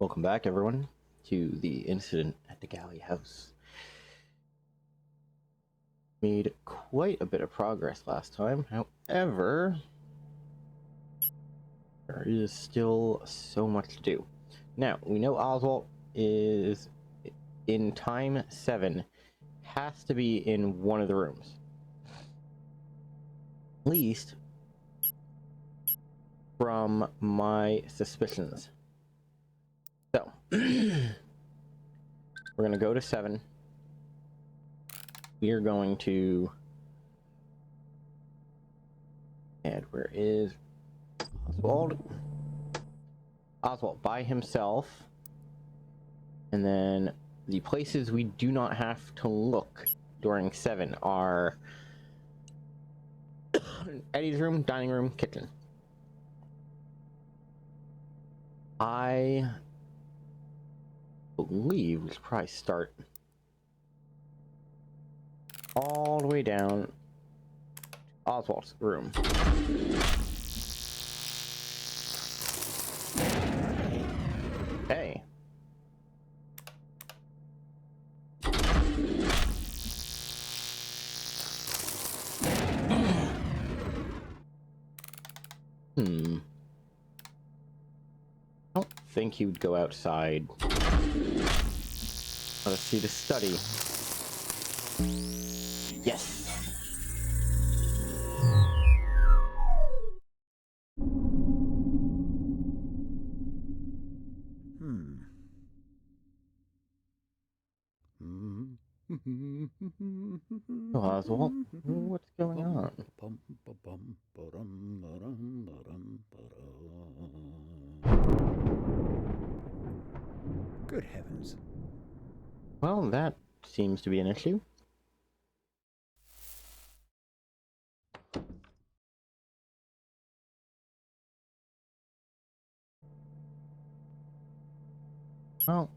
Welcome back, everyone, to the incident at the Galley House. Made quite a bit of progress last time, however, there is still so much to do. Now, we know Oswald is in time 7, has to be in one of the rooms. At least from my suspicions. So, we're going to go to 7. We are going to... And where is Oswald? Oswald by himself. And then the places we do not have to look during 7 are Eddie's room, dining room, kitchen. I believe we should probably start all the way down to Oswald's room. Hey. I don't think he would go outside. Let's see the study. Yes. Oh, Oswald, what's going on? Good heavens. Well, that seems to be an issue. Well,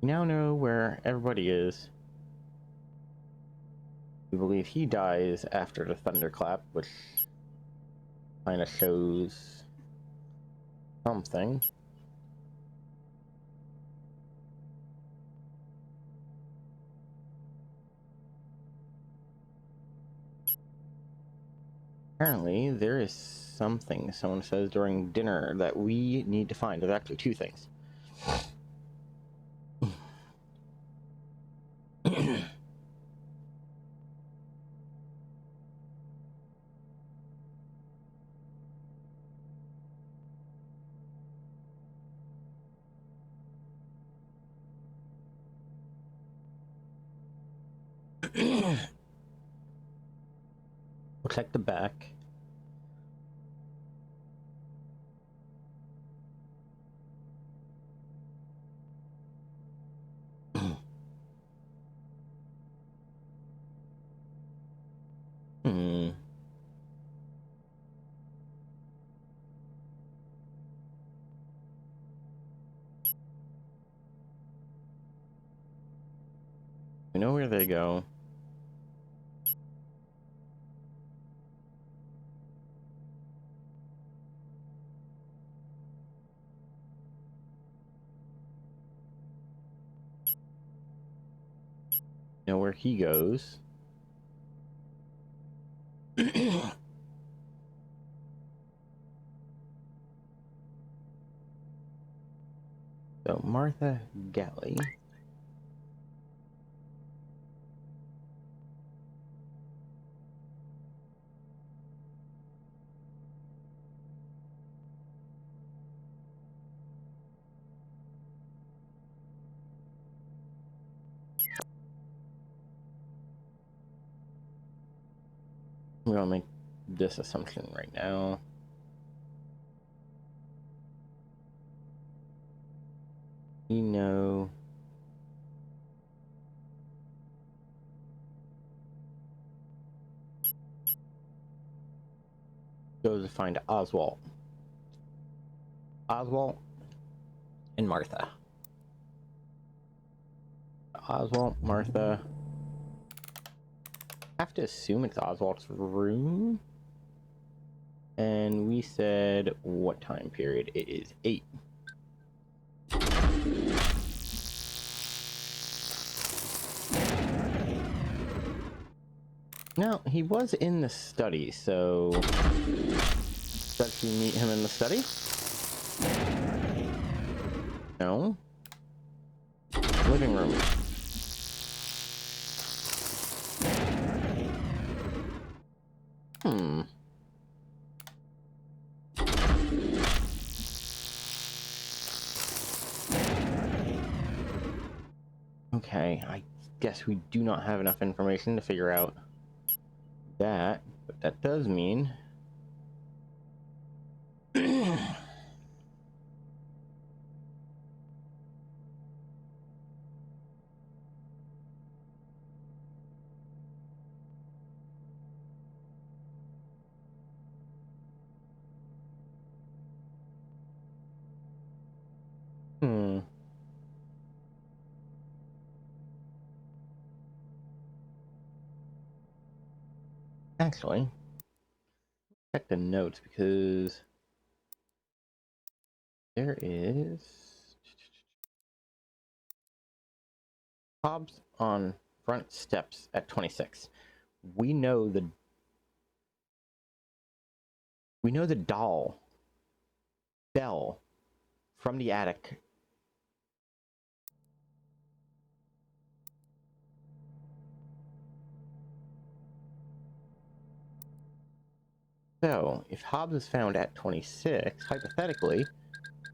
we now know where everybody is. We believe he dies after the thunderclap, which kind of shows something. Apparently, there is something someone says during dinner that we need to find. There's actually 2 things. We'll check the back. We know where they go. Know where he goes. So, Martha Galley. We're gonna make this assumption right now. We know goes to find Oswald. Oswald and Martha. Oswald, Martha. I have to assume it's Oswald's room. And we said what time period? It is 8. No, he was in the study, so... Does she meet him in the study? No. Living room. Hmm. Okay, I guess we do not have enough information to figure out that, but that does mean... Hmm. Actually, check the notes because there is Hobbs on front steps at 26. We know the doll bell from the attic. So, if Hobbs is found at 26, hypothetically,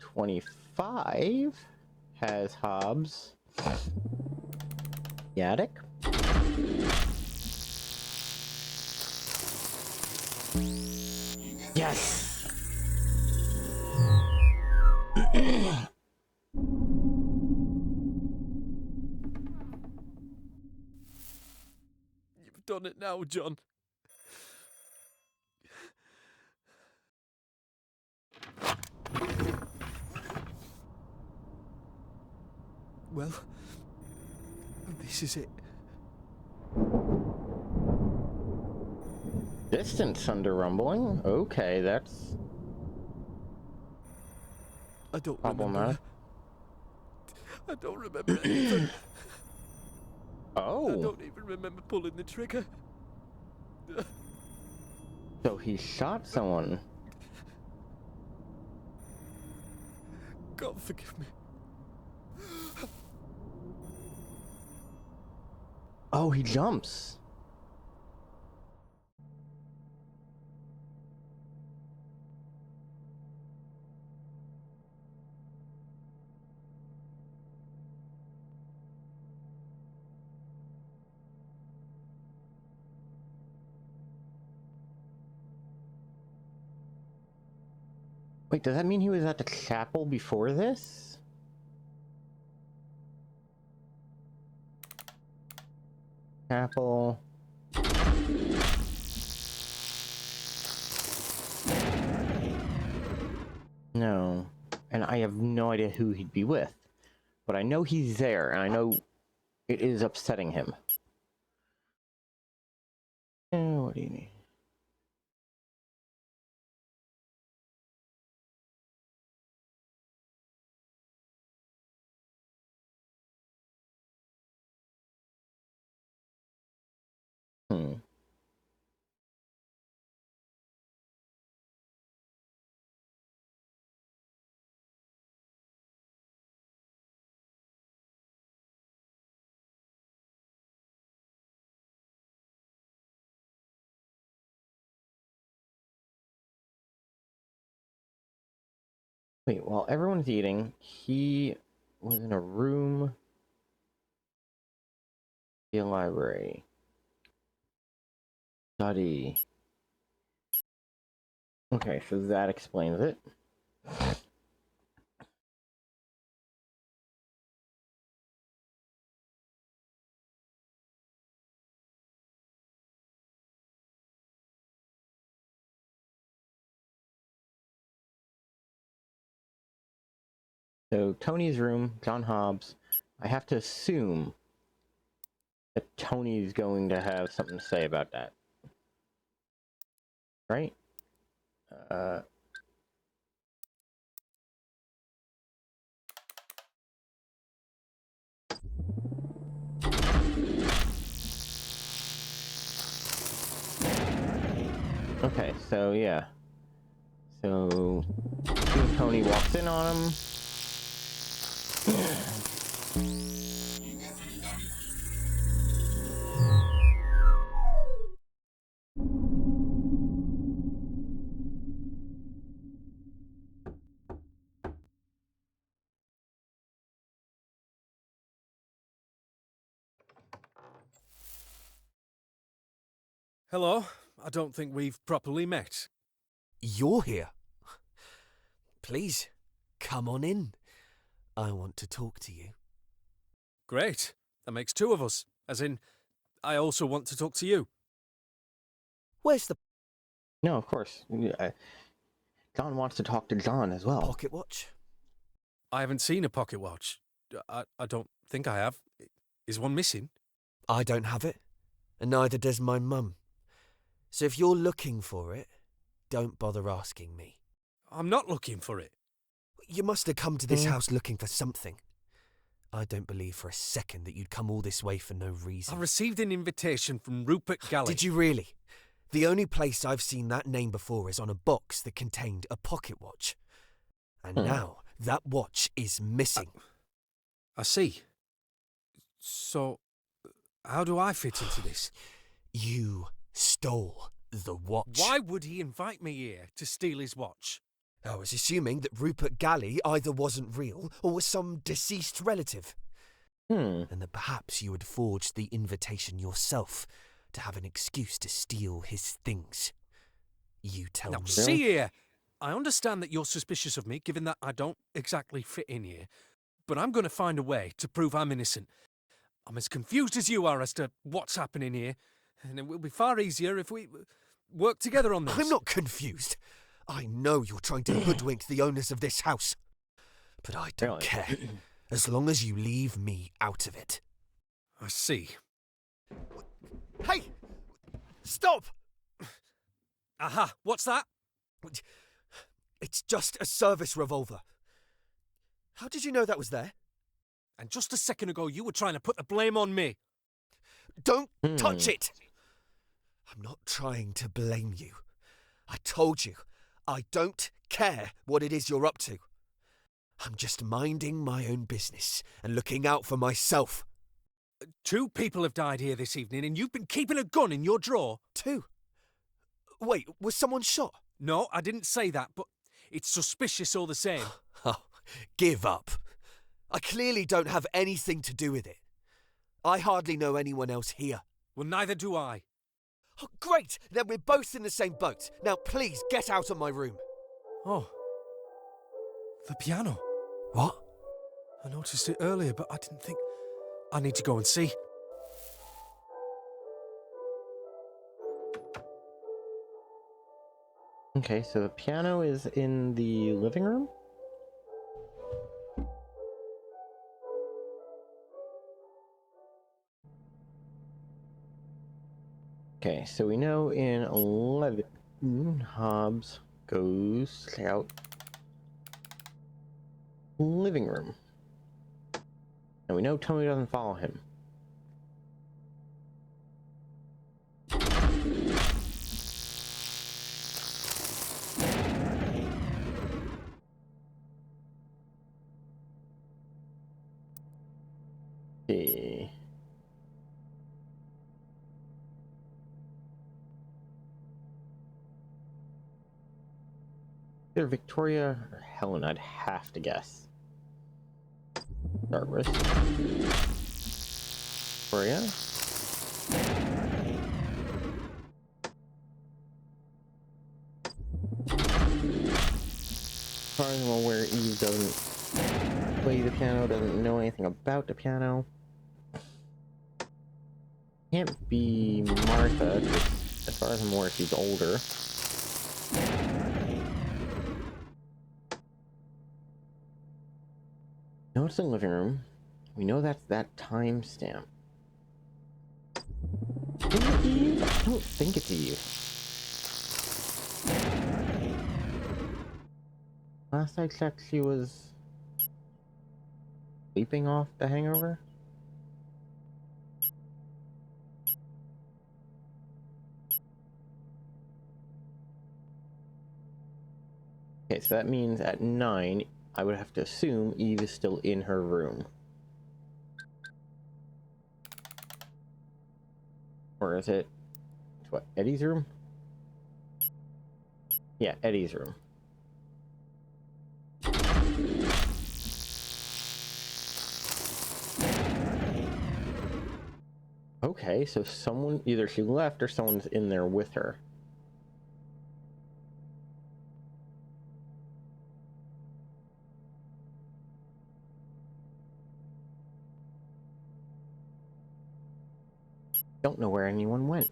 25 has Hobbs the attic. Yes! You've done it now, John. Well, this is it. Distant thunder rumbling? Okay, that's I don't problematic. remember. I don't remember anything. Oh! I don't even remember pulling the trigger. So he shot someone. God forgive me. Oh, he jumps. Wait, does that mean he was at the chapel before this? Chapel. No. And I have no idea who he'd be with. But I know he's there, and I know it is upsetting him. What do you need? Hmm. Wait, while everyone's eating, he was in a room, the library, study. Okay, so that explains it. So Tony's room, John Hobbs. I have to assume that Tony's going to have something to say about that. Right? Okay, so yeah. So Tony walks in on him. Hello. I don't think we've properly met. You're here. Please, come on in. I want to talk to you. Great. That makes two of us. As in, I also want to talk to you. Where's the No, of course. John wants to talk to John as well. pocket watch? I haven't seen a pocket watch. I don't think I have. Is one missing? I don't have it, and neither does my mum. So if you're looking for it, don't bother asking me. I'm not looking for it. You must have come to this house looking for something. I don't believe for a second that you'd come all this way for no reason. I received an invitation from Rupert Galley. Did you really? The only place I've seen that name before is on a box that contained a pocket watch. And now that watch is missing. I see. So, how do I fit into this? You stole the watch. Why would he invite me here to steal his watch? I was assuming that Rupert Galley either wasn't real or was some deceased relative. And that perhaps you had forged the invitation yourself to have an excuse to steal his things. You tell Now, me. see here. I understand that you're suspicious of me, given that I don't exactly fit in here. But I'm going to find a way to prove I'm innocent. I'm as confused as you are as to what's happening here. And it will be far easier if we work together on this. I'm not confused. I know you're trying to hoodwink the owners of this house. But I don't care, as long as you leave me out of it. I see. Hey! Stop! Aha, what's that? It's just a service revolver. How did you know that was there? And just a second ago, you were trying to put the blame on me. Don't touch it! I'm not trying to blame you. I told you, I don't care what it is you're up to. I'm just minding my own business and looking out for myself. 2 people have died here this evening, and you've been keeping a gun in your drawer. 2? Wait, was someone shot? No, I didn't say that, but it's suspicious all the same. Oh, give up. I clearly don't have anything to do with it. I hardly know anyone else here. Well, neither do I. Oh, great! Then we're both in the same boat. Now please get out of my room. Oh. The piano. What? I noticed it earlier, but I didn't think... I need to go and see. Okay, so the piano is in the living room? Okay, so we know in 11, Hobbs goes out living room. And we know Tony doesn't follow him. Okay. Either Victoria or Helen, I'd have to guess. Start with Victoria. As far as I'm aware, Eve doesn't play the piano, doesn't know anything about the piano. Can't be Martha, 'cause as far as I'm aware, she's older. No, it's in the living room. We know that's that timestamp. Is it Eve? I don't think it's Eve. Last I checked, she was sleeping off the hangover. Okay, so that means at 9, I would have to assume Eve is still in her room. Or is it... what, Eddie's room? Yeah, Eddie's room. Okay, so someone... either she left or someone's in there with her. Don't know where anyone went.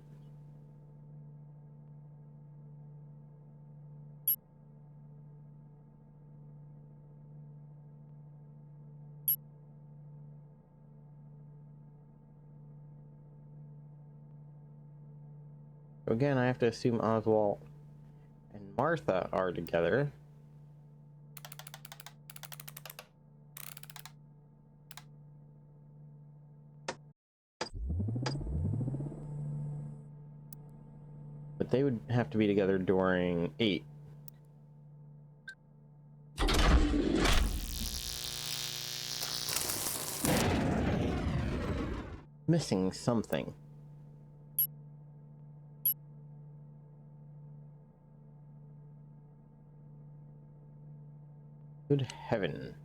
So again, I have to assume Oswald and Martha are together. But they would have to be together during 8. Missing something. Good heaven.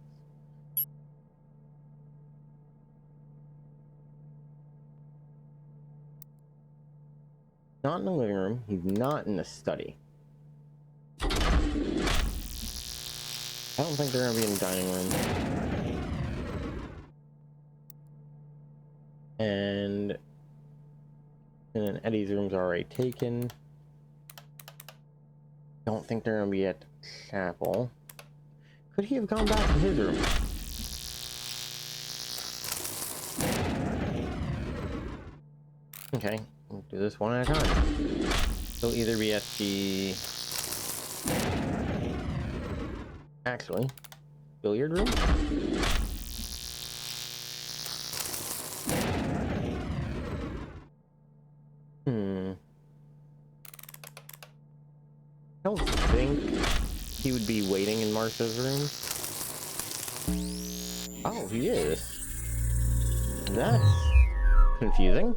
Not in the living room. He's not in the study. I don't think they're gonna be in the dining room. And then Eddie's room's already taken. Don't think they're gonna be at the chapel. Could he have gone back to his room? Okay, we'll do this one at a time. He'll either be at the... actually, billiard room? I don't think he would be waiting in Martha's room. Oh, he is. That's confusing.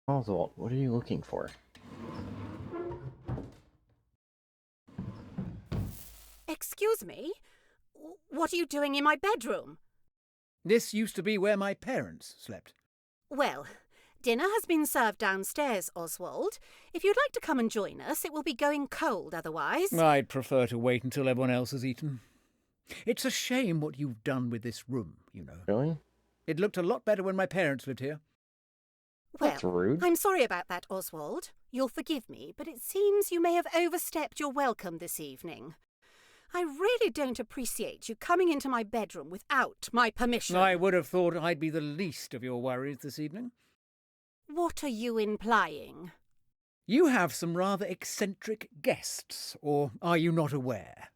Oswald, what are you looking for? Excuse me? What are you doing in my bedroom? This used to be where my parents slept. Well, dinner has been served downstairs, Oswald. If you'd like to come and join us, it will be going cold otherwise. I'd prefer to wait until everyone else has eaten. It's a shame what you've done with this room, you know. Really? It looked a lot better when my parents lived here. Well, That's rude. I'm sorry about that, Oswald. You'll forgive me, but it seems you may have overstepped your welcome this evening. I really don't appreciate you coming into my bedroom without my permission. I would have thought I'd be the least of your worries this evening. What are you implying? You have some rather eccentric guests, or are you not aware?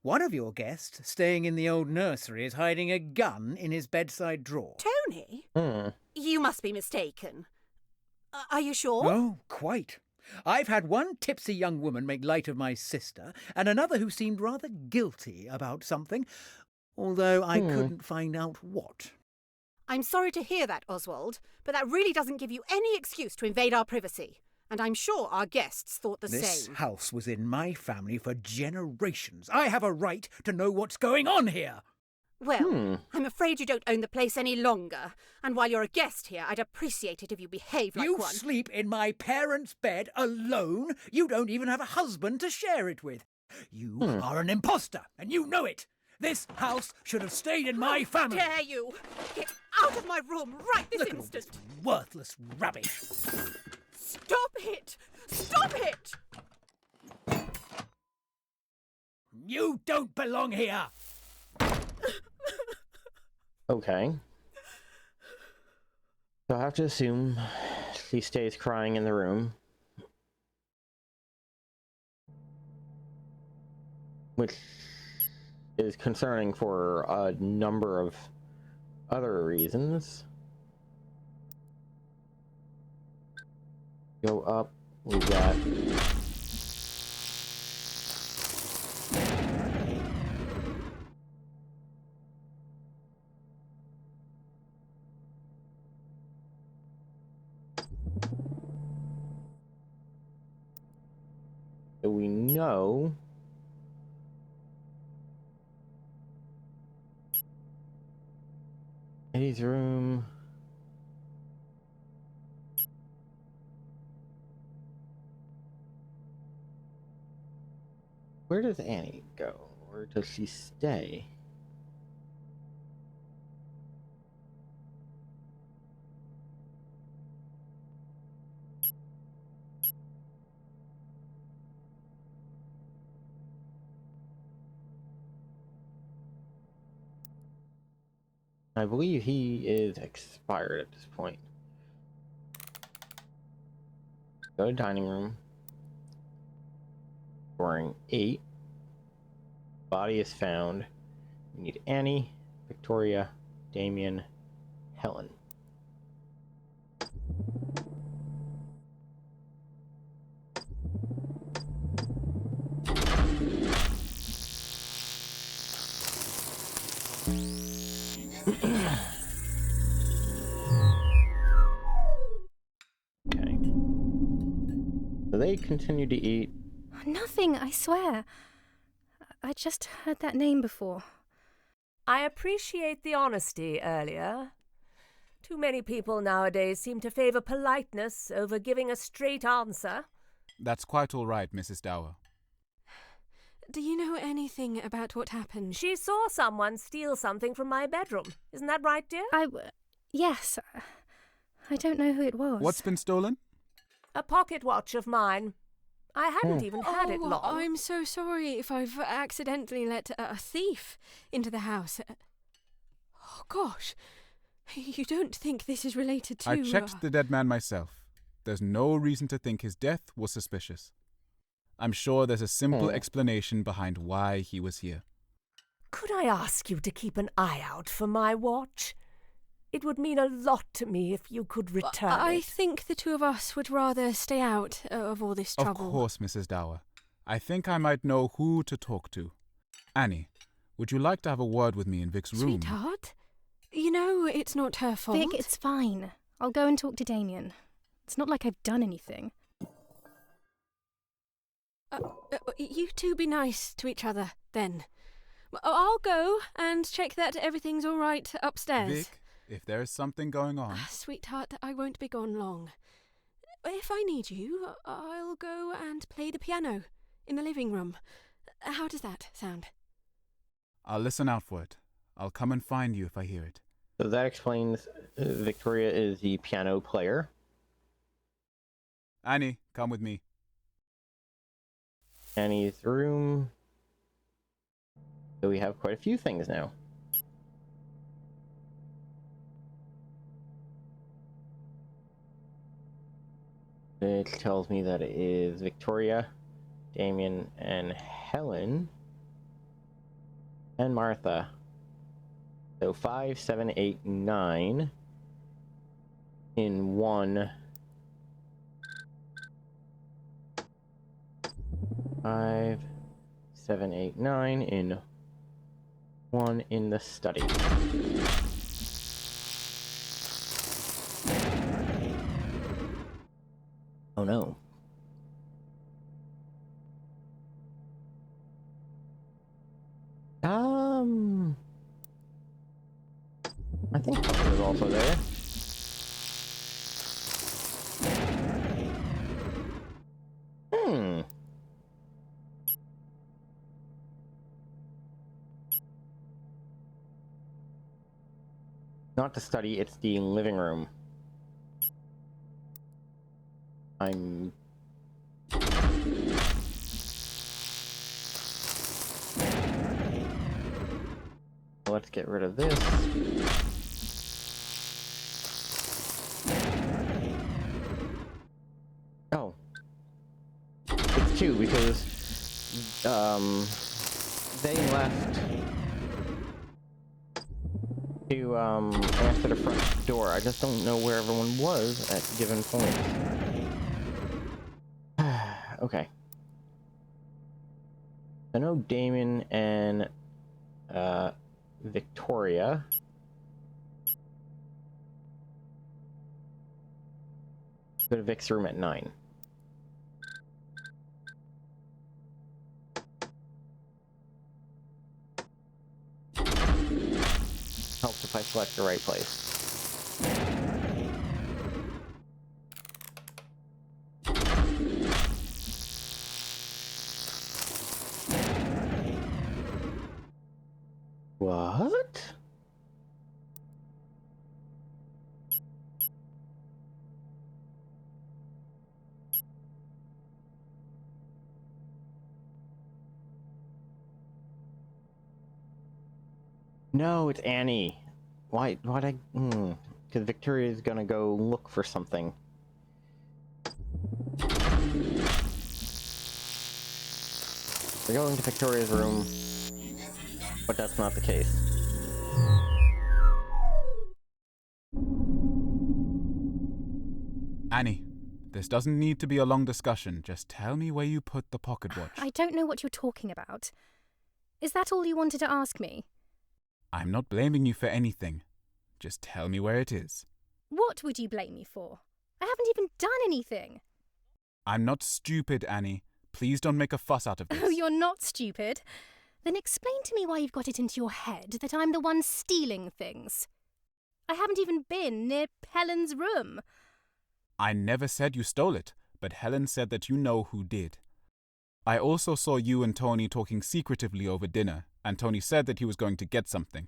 One of your guests, staying in the old nursery, is hiding a gun in his bedside drawer. Tony? You must be mistaken. Are you sure? Oh, quite. I've had one tipsy young woman make light of my sister, and another who seemed rather guilty about something, although I couldn't find out what. I'm sorry to hear that, Oswald, but that really doesn't give you any excuse to invade our privacy. And I'm sure our guests thought the same. This house was in my family for generations. I have a right to know what's going on here. Well, I'm afraid you don't own the place any longer. And while you're a guest here, I'd appreciate it if you behave like one. You sleep in my parents' bed alone? You don't even have a husband to share it with. You are an imposter, and you know it. This house should have stayed in my family. How dare you! Get out of my room right this Look at all instant! this worthless rubbish. Stop it! Stop it! You don't belong here. Okay. So I have to assume she stays crying in the room. Which is concerning for a number of other reasons. Go up. We got. So we know Eddie's room. Where does Annie go? Where does she stay? I believe he is expired at this point. Go to dining room. Scoring 8. Body is found. We need Annie, Victoria, Damien, Helen. Okay. So they continue to eat. Nothing, I swear. I just heard that name before. I appreciate the honesty earlier. Too many people nowadays seem to favor politeness over giving a straight answer. That's quite all right, Mrs. Dower. Do you know anything about what happened? She saw someone steal something from my bedroom. Isn't that right, dear? Yes. I don't know who it was. What's been stolen? A pocket watch of mine. I hadn't even had it long. I'm so sorry if I've accidentally let a thief into the house. Oh, gosh. You don't think this is related to... I checked the dead man myself. There's no reason to think his death was suspicious. I'm sure there's a simple explanation behind why he was here. Could I ask you to keep an eye out for my watch? It would mean a lot to me if you could return I it. think the two of us would rather stay out of all this trouble. Of course, Mrs. Dower. I think I might know who to talk to. Annie, would you like to have a word with me in Vic's room? Sweetheart, you know it's not her fault. Vic, it's fine. I'll go and talk to Damien. It's not like I've done anything. You two be nice to each other, then. I'll go and check that everything's all right upstairs. Vic, if there is something going on... Sweetheart, I won't be gone long. If I need you, I'll go and play the piano in the living room. How does that sound? I'll listen out for it. I'll come and find you if I hear it. So that explains Victoria is the piano player. Annie, come with me. Annie's room. So we have quite a few things now. It tells me that it is Victoria, Damien, and Helen, and Martha. So 5, 7, 8, 9 in one. 5, 7, 8, 9 in one in the study. Oh no. I think Papa was also there. Not the study, it's the living room. Let's get rid of this. Oh. It's 2 because they left to answer the front door. I just don't know where everyone was at given points. Okay. I know Damon and Victoria. Go to Vic's room at 9. Helps if I select the right place. What? No, it's Annie. Why'd I? Because Victoria's gonna go look for something. We're going to Victoria's room, but that's not the case. Annie, this doesn't need to be a long discussion. Just tell me where you put the pocket watch. I don't know what you're talking about. Is that all you wanted to ask me? I'm not blaming you for anything. Just tell me where it is. What would you blame me for? I haven't even done anything. I'm not stupid, Annie. Please don't make a fuss out of this. Oh, you're not stupid? Then explain to me why you've got it into your head that I'm the one stealing things. I haven't even been near Helen's room. I never said you stole it, but Helen said that you know who did. I also saw you and Tony talking secretively over dinner, and Tony said that he was going to get something.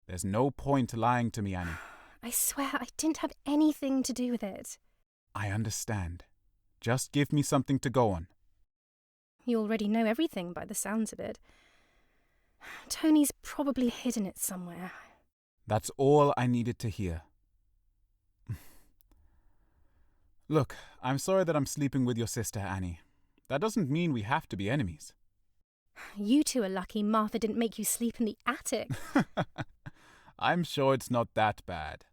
There's no point lying to me, Annie. I swear I didn't have anything to do with it. I understand. Just give me something to go on. You already know everything by the sounds of it. Tony's probably hidden it somewhere. That's all I needed to hear. Look, I'm sorry that I'm sleeping with your sister, Annie. That doesn't mean we have to be enemies. You two are lucky Martha didn't make you sleep in the attic. I'm sure it's not that bad.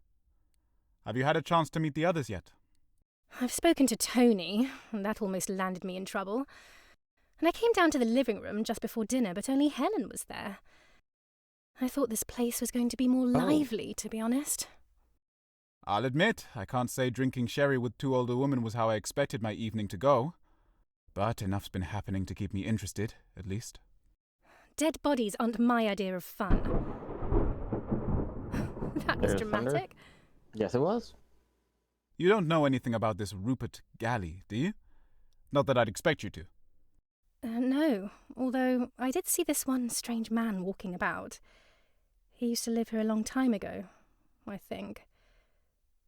Have you had a chance to meet the others yet? I've spoken to Tony, and that almost landed me in trouble. And I came down to the living room just before dinner, but only Helen was there. I thought this place was going to be more lively, to be honest. I'll admit, I can't say drinking sherry with two older women was how I expected my evening to go. But enough's been happening to keep me interested, at least. Dead bodies aren't my idea of fun. That was There's dramatic. thunder? Yes, it was. You don't know anything about this Rupert Galley, do you? Not that I'd expect you to. No, although I did see this one strange man walking about. He used to live here a long time ago, I think.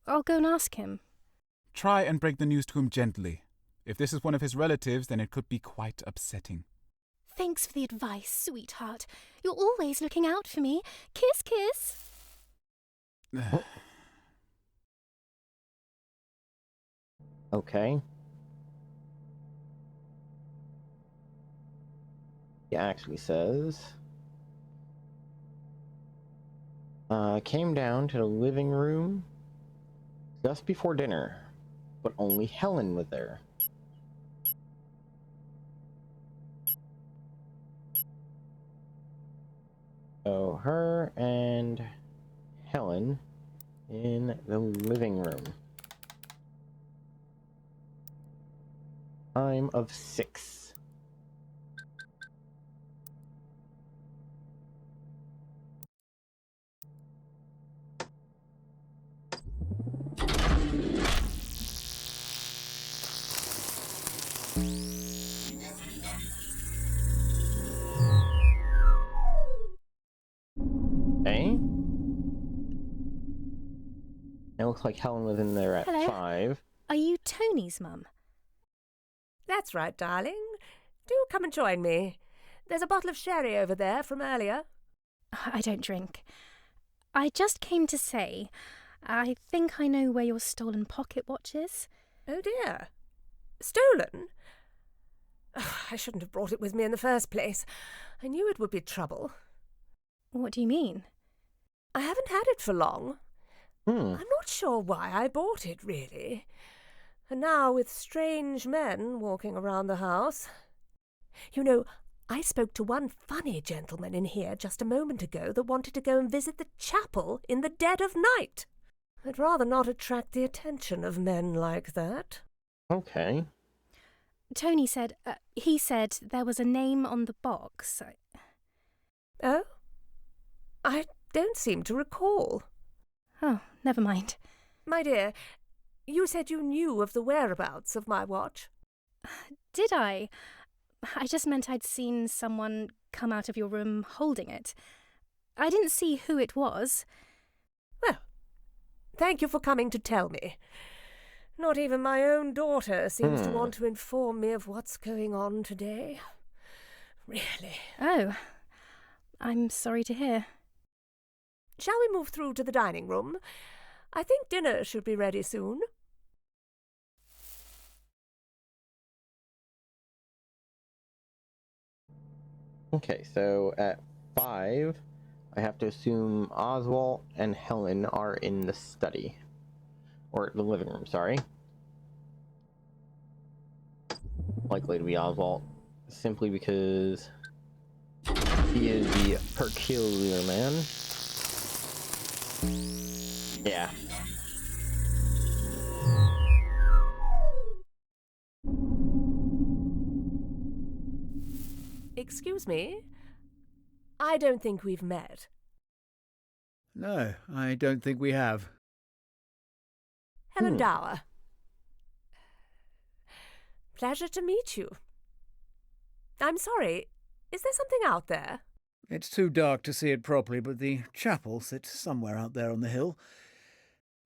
I'll go and ask him. Try and break the news to him gently. If this is one of his relatives, then it could be quite upsetting. Thanks for the advice, sweetheart. You're always looking out for me. Kiss, kiss. Okay. He actually says, came down to the living room just before dinner, but only Helen was there. So her and Helen in the living room. Time of 6. Okay. It looks like Helen was in there at Hello. 5. Are you Tony's mum? That's right, darling. Do come and join me. There's a bottle of sherry over there from earlier. I don't drink. I just came to say, I think I know where your stolen pocket watch is. Oh dear. Stolen? Oh, I shouldn't have brought it with me in the first place. I knew it would be trouble. What do you mean? I haven't had it for long. Hmm. I'm not sure why I bought it, really. And now with strange men walking around the house. You know, I spoke to one funny gentleman in here just a moment ago that wanted to go and visit the chapel in the dead of night. I'd rather not attract the attention of men like that. Okay. Tony said, he said there was a name on the box. Oh? I don't seem to recall. Oh, never mind. My dear, you said you knew of the whereabouts of my watch. Did I? I just meant I'd seen someone come out of your room holding it. I didn't see who it was. Well, thank you for coming to tell me. Not even my own daughter seems to want to inform me of what's going on today. Really. Oh, I'm sorry to hear. Shall we move through to the dining room? I think dinner should be ready soon. Okay, so at 5, I have to assume Oswald and Helen are in the study. Or the living room, sorry. Likely to be Oswald, simply because he is the peculiar man. Yeah. Excuse me? I don't think we've met. No, I don't think we have. Helen Dower. Pleasure to meet you. I'm sorry, is there something out there? It's too dark to see it properly, but the chapel sits somewhere out there on the hill.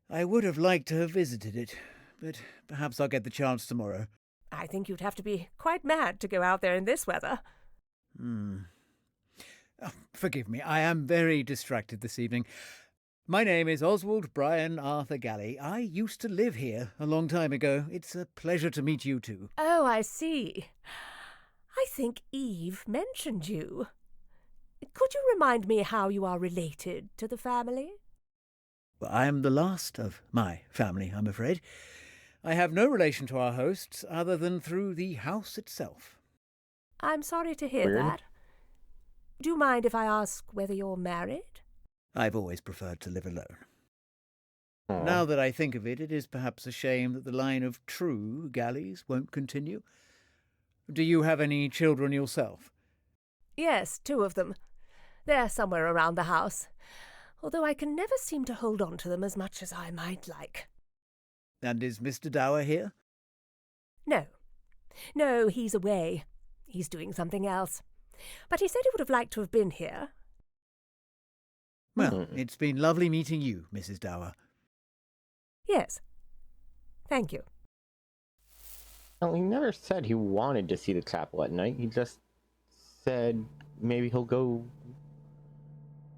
I would have liked to have visited it, but perhaps I'll get the chance tomorrow. I think you'd have to be quite mad to go out there in this weather. Oh, forgive me, I am very distracted this evening. My name is Oswald Brian Arthur Galley. I used to live here a long time ago. It's a pleasure to meet you too. Oh, I see. I think Eve mentioned you. Could you remind me how you are related to the family? Well, I am the last of my family, I'm afraid. I have no relation to our hosts other than through the house itself. I'm sorry to hear that. Do you mind if I ask whether you're married? I've always preferred to live alone. Aww. Now that I think of it, it is perhaps a shame that the line of true Galleys won't continue. Do you have any children yourself? Yes, 2 of them. They're somewhere around the house, although I can never seem to hold on to them as much as I might like. And is Mr. Dower here? No, he's away. He's doing something else. But he said he would have liked to have been here. Well, it's been lovely meeting you, Mrs. Dower. Yes. Thank you. Well, he never said he wanted to see the chapel at night. He just said maybe he'll go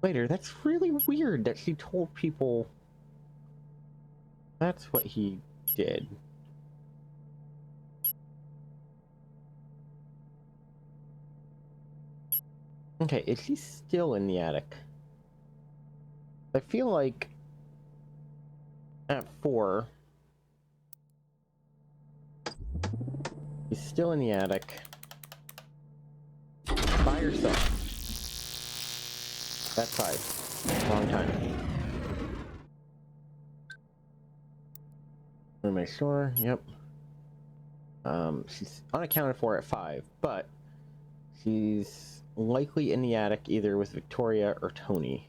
later. That's really weird that she told people that's what he did. Okay, is he still in the attic? I feel like at 4 he's still in the attic by herself. That's 5. Long time. Let me make sure. Yep. She's unaccounted for at 5, but she's likely in the attic either with Victoria or Tony.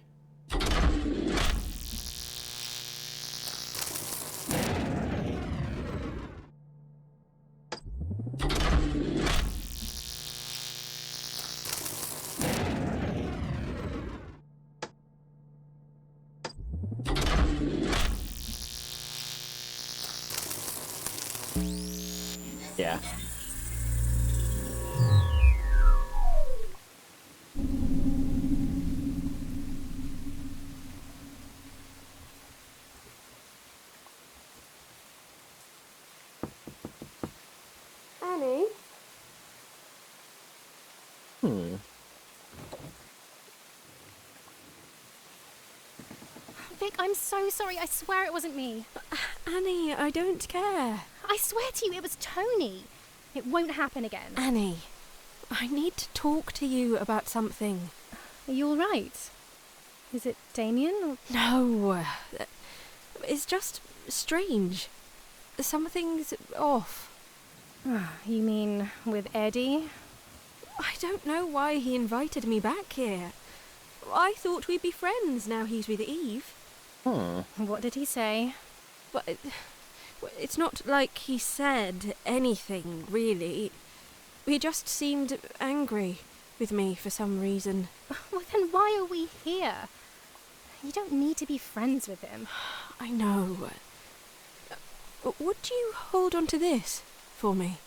Yeah. Annie? Vic, I'm so sorry. I swear it wasn't me. Annie, I don't care. I swear to you, it was Tony. It won't happen again. Annie, I need to talk to you about something. Are you all right? Is it Damien? Or... No, it's just strange. Something's off. You mean with Eddie? I don't know why he invited me back here. I thought we'd be friends now he's with Eve. What did he say? But it's not like he said anything, really. He just seemed angry with me for some reason. Well, then why are we here? You don't need to be friends with him. I know. Would you hold on to this for me?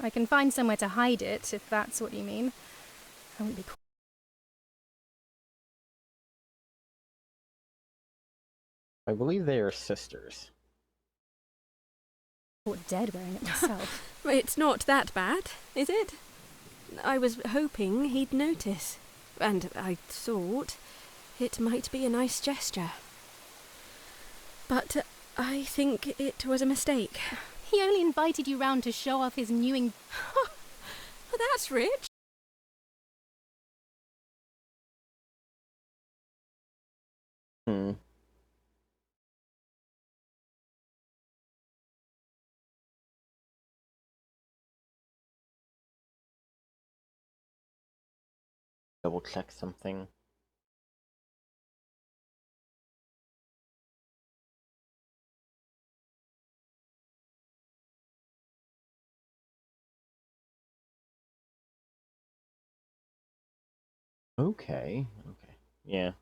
I can find somewhere to hide it, if that's what you mean. I won't be I believe they are sisters. caught dead wearing it myself. It's not that bad, is it? I was hoping he'd notice, and I thought it might be a nice gesture. But I think it was a mistake. He only invited you round to show off his new That's rich. Double check something. Okay. Yeah.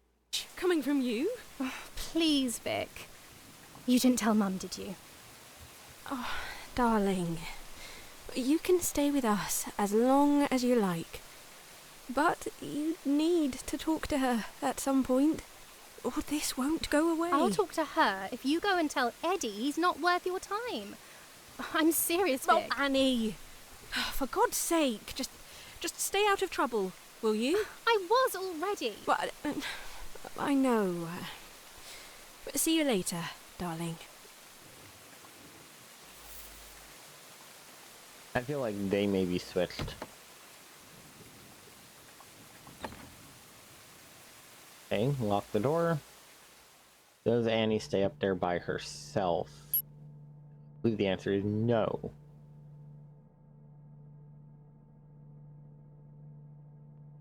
Coming from you? Oh, please, Vic. You didn't tell Mum, did you? Oh, darling. You can stay with us as long as you like. But you need to talk to her at some point, or this won't go away. I'll talk to her if you go and tell Eddie he's not worth your time. I'm serious, Vic. Oh, Annie. For God's sake, just stay out of trouble, will you? I was already. But I know. But see you later, darling. I feel like they may be switched. Okay, lock the door. Does Annie stay up there by herself? I believe the answer is no.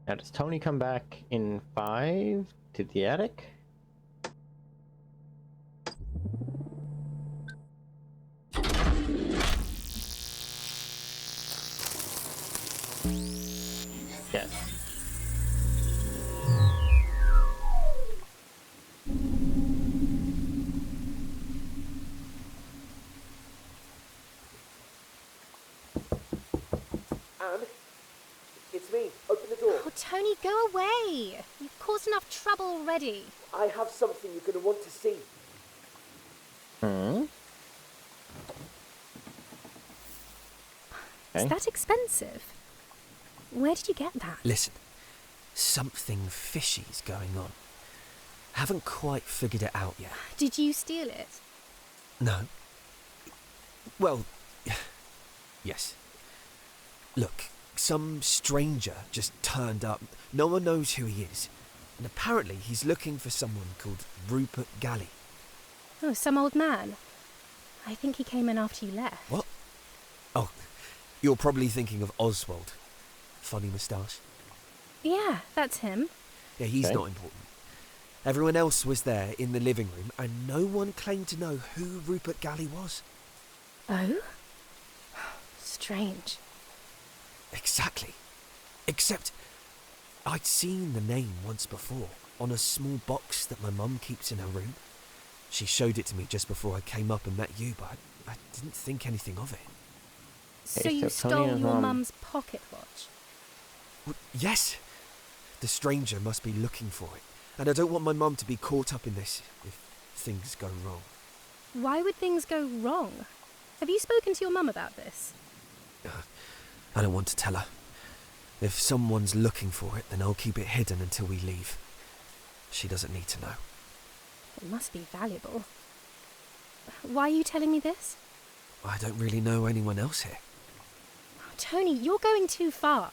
Now, does Tony come back in 5 to the attic? Yes. Anne, it's me. Open the door. Oh, Tony, go away. You've caused enough trouble already. I have something you're going to want to see. Is that expensive? Where did you get that? Listen, something fishy's going on. Haven't quite figured it out yet. Did you steal it? No. Well, yes. Look, some stranger just turned up. No one knows who he is. And apparently he's looking for someone called Rupert Galley. Oh, some old man. I think he came in after you left. What? Oh, you're probably thinking of Oswald. Funny moustache. Yeah, that's him. Yeah, he's Okay. not important. Everyone else was there in the living room, and no one claimed to know who Rupert Galley was. Oh? Strange. Exactly. Except I'd seen the name once before on a small box that my mum keeps in her room. She showed it to me just before I came up and met you, but I didn't think anything of it. So Okay, you so Tony stole and your Mum- mum's pocket watch? Yes. The stranger must be looking for it, and I don't want my mum to be caught up in this if things go wrong. Why would things go wrong? Have you spoken to your mum about this? I don't want to tell her. If someone's looking for it, then I'll keep it hidden until we leave. She doesn't need to know. It must be valuable. Why are you telling me this? I don't really know anyone else here. Tony, you're going too far.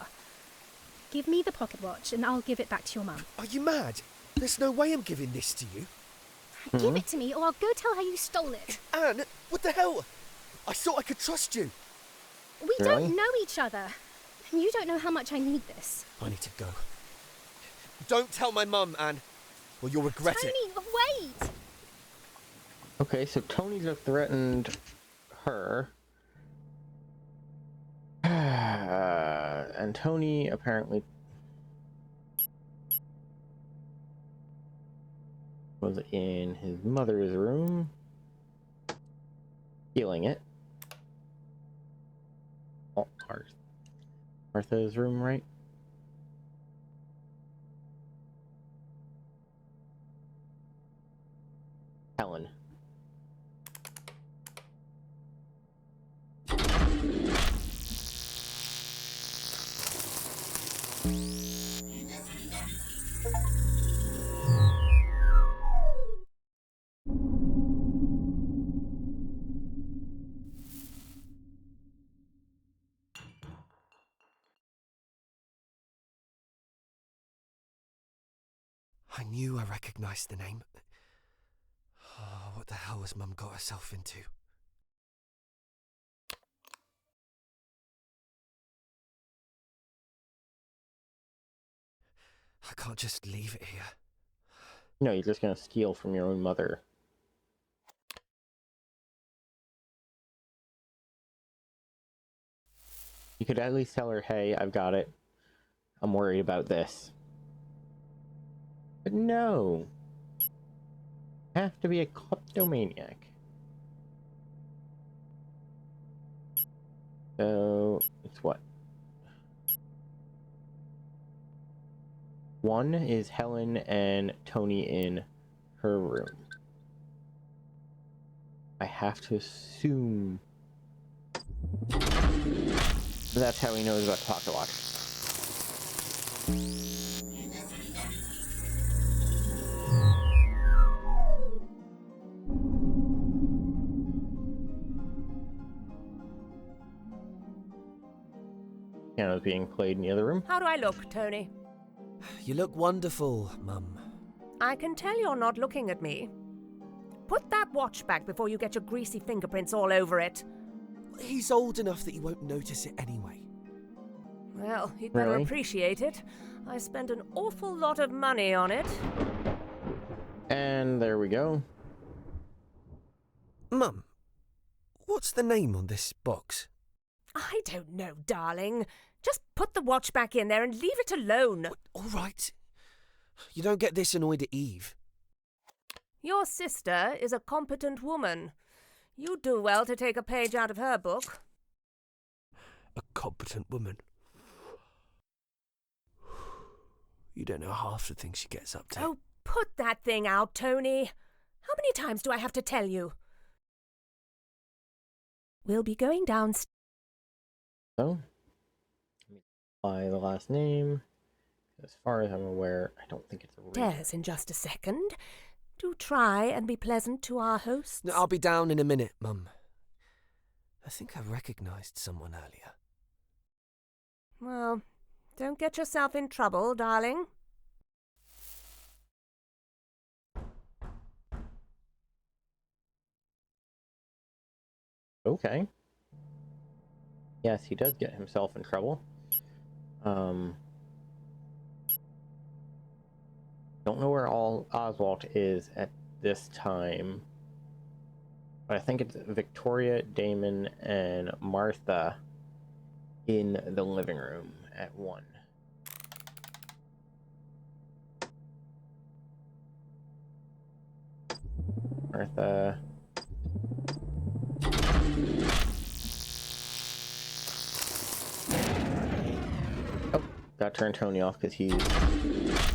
Give me the pocket watch and I'll give it back to your mum. Are you mad? There's no way I'm giving this to you. Give it to me or I'll go tell her you stole it. Anne, what the hell? I thought I could trust you. We Really? don't know each other. And you don't know how much I need this. I need to go. Don't tell my mum, Anne, or you'll regret it. Tony, wait! Okay, so Tony's have threatened her. And Tony apparently was in his mother's room, stealing it. Oh, Martha's room, right? Helen. I knew I recognised the name. Oh, what the hell has Mum got herself into? I can't just leave it here. No, you're just gonna steal from your own mother. You could at least tell her, hey, I've got it. I'm worried about this. But no. Have to be a kleptomaniac. So, it's what? One is Helen and Tony in her room. I have to assume that's how he knows about the pocket watch. Piano's being played in the other room. How do I look, Tony? You look wonderful, Mum. I can tell you're not looking at me. Put that watch back before you get your greasy fingerprints all over it. He's old enough that you won't notice it anyway. Well, he'd better Really? appreciate it. I spent an awful lot of money on it. And there we go. Mum, what's the name on this box? I don't know, darling. Just put the watch back in there and leave it alone. All right. You don't get this annoyed at Eve. Your sister is a competent woman. You'd do well to take a page out of her book. A competent woman. You don't know half the things she gets up to. Oh, put that thing out, Tony. How many times do I have to tell you? We'll be going downstairs. So, by the last name. As far as I'm aware, I don't think it's a real. In just a second. Do try and be pleasant to our hosts. No, I'll be down in a minute, Mum. I think I recognised someone earlier. Well, don't get yourself in trouble, darling. Okay. Yes, he does get himself in trouble. Don't know where Oswald is at this time. But I think it's Victoria, Damon, and Martha in the living room at 1. Martha. Oh, got to turn Tony off because he's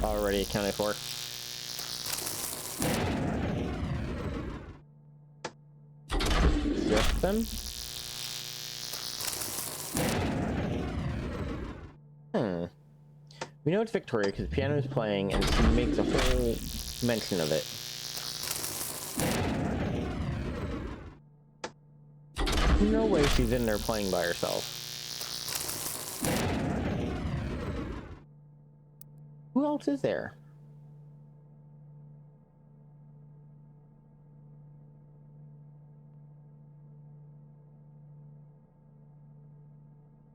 already accounted for. System. We know it's Victoria because the piano is playing and she makes a whole mention of it. No way she's in there playing by herself. Who else is there?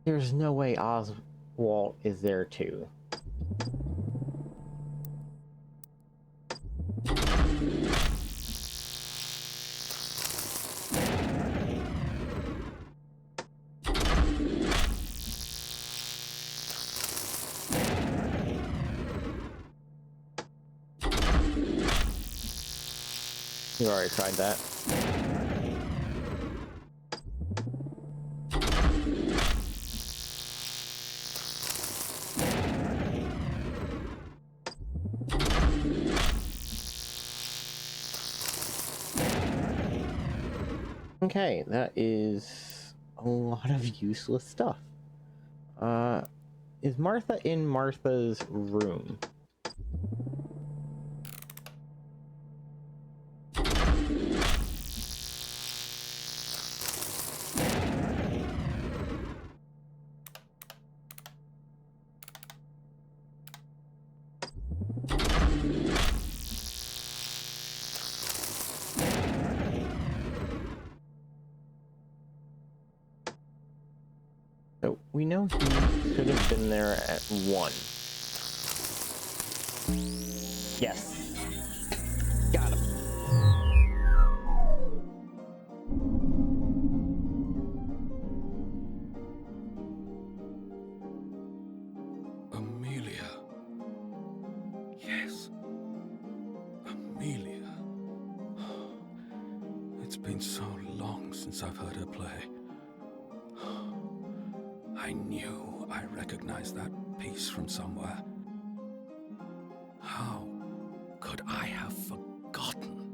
There's no way Oswald is there too. You already tried that. Okay, that is a lot of useless stuff. Is Martha in Martha's room? So we know he should have been there at 1. Yes. Got him. Amelia. Yes. Amelia. It's been so long since I've heard her play. I knew I recognized that piece from somewhere. How could I have forgotten?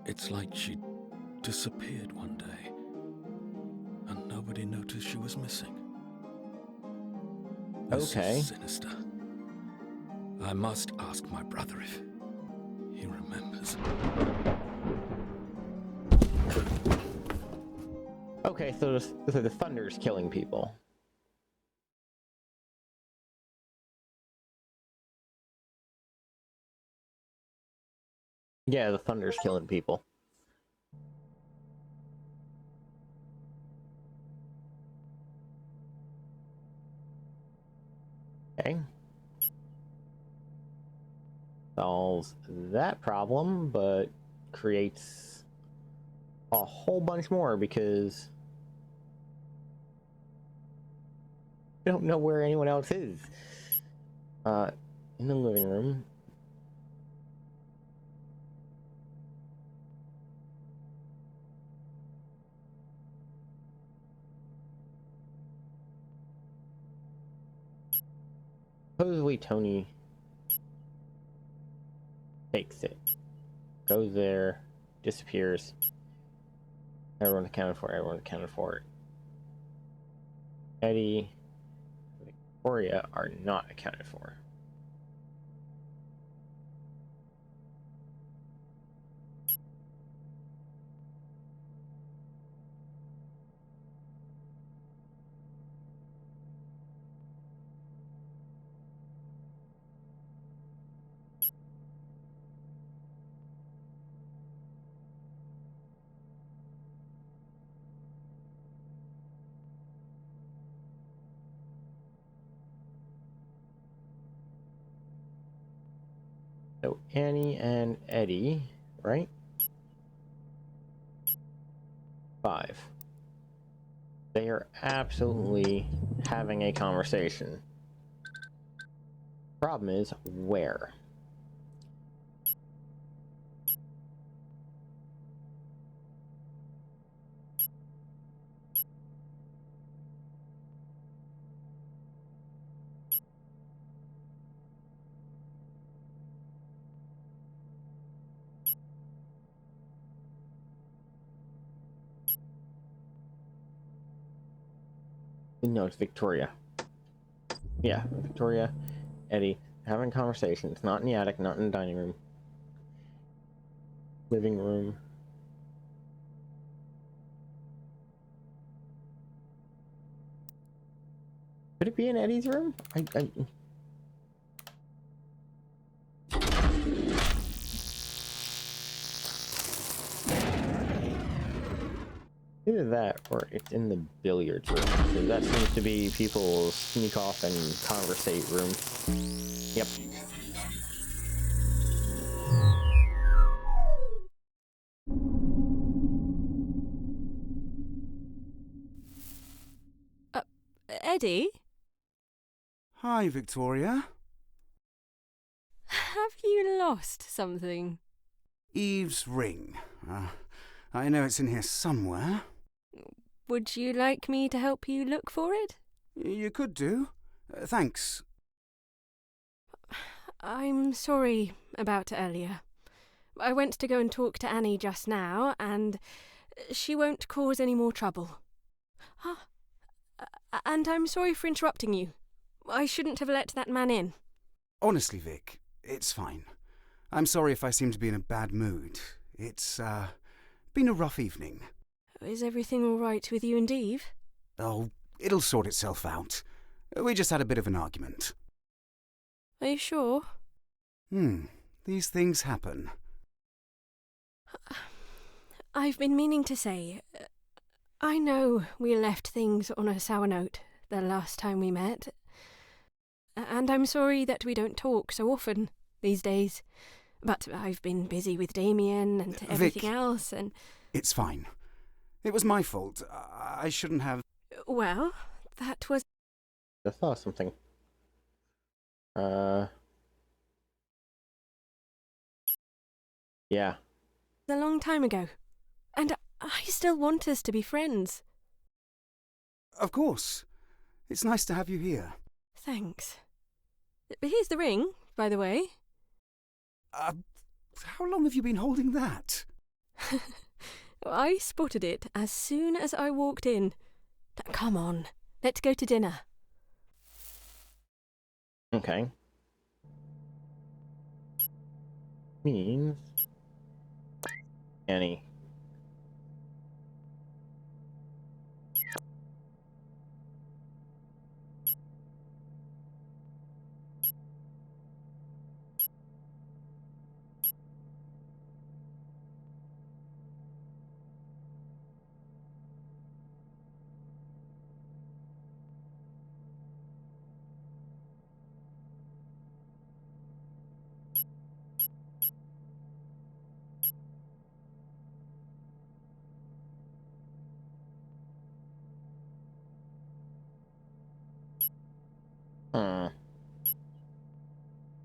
It's like she disappeared one day, and nobody noticed she was missing. This is sinister. I must ask my brother if he remembers. Okay, so the thunder's killing people. Yeah, the thunder's killing people. Okay. Solves that problem, but creates a whole bunch more because I don't know where anyone else is. In the living room. Supposedly Tony takes it. Goes there, disappears. Everyone accounted for it, everyone accounted for it. Eddie, Victoria are not accounted for. So Annie and Eddie, right? 5. They are absolutely having a conversation. Problem is, where? No, it's Victoria. Yeah, Victoria, Eddie, having a conversation. It's not in the attic, not in the dining room. Living room. Could it be in Eddie's room? Either that or it's in the billiards room. So that seems to be people's sneak off and conversate room. Yep. Eddie? Hi, Victoria. Have you lost something? Eve's ring. I know it's in here somewhere. Would you like me to help you look for it? You could do. Thanks. I'm sorry about earlier. I went to go and talk to Annie just now, and she won't cause any more trouble. And I'm sorry for interrupting you. I shouldn't have let that man in. Honestly, Vic, it's fine. I'm sorry if I seem to be in a bad mood. It's, been a rough evening. Is everything all right with you and Eve? Oh, it'll sort itself out. We just had a bit of an argument. Are you sure? These things happen. I've been meaning to say, I know we left things on a sour note the last time we met, and I'm sorry that we don't talk so often these days, but I've been busy with Damien and everything else, and... It's fine. It was my fault. I shouldn't have... Well, that was... I thought of something. Yeah. A long time ago, and I still want us to be friends. Of course. It's nice to have you here. Thanks. Here's the ring, by the way. How long have you been holding that? I spotted it as soon as I walked in. Come on, let's go to dinner. Okay. Means... Annie.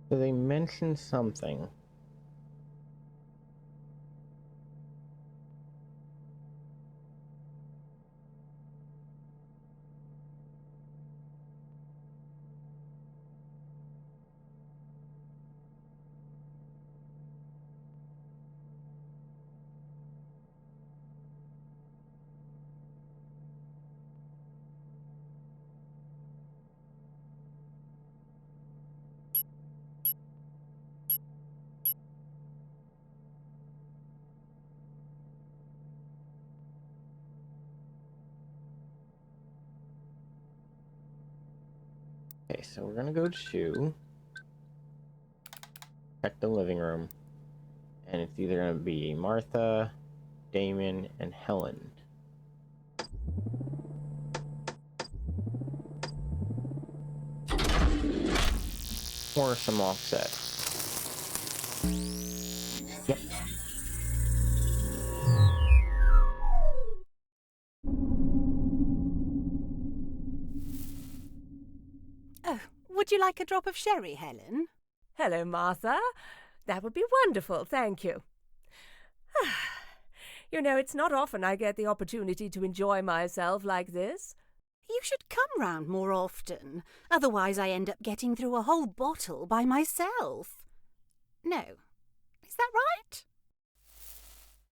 So they mentioned something. Okay, so we're gonna go to check the living room, and it's either gonna be Martha, Damon, and Helen. Or some offset. Yep. Oh, would you like a drop of sherry, Helen? Hello, Martha. That would be wonderful, thank you. You know, it's not often I get the opportunity to enjoy myself like this. You should come round more often. Otherwise I end up getting through a whole bottle by myself. No. Is that right?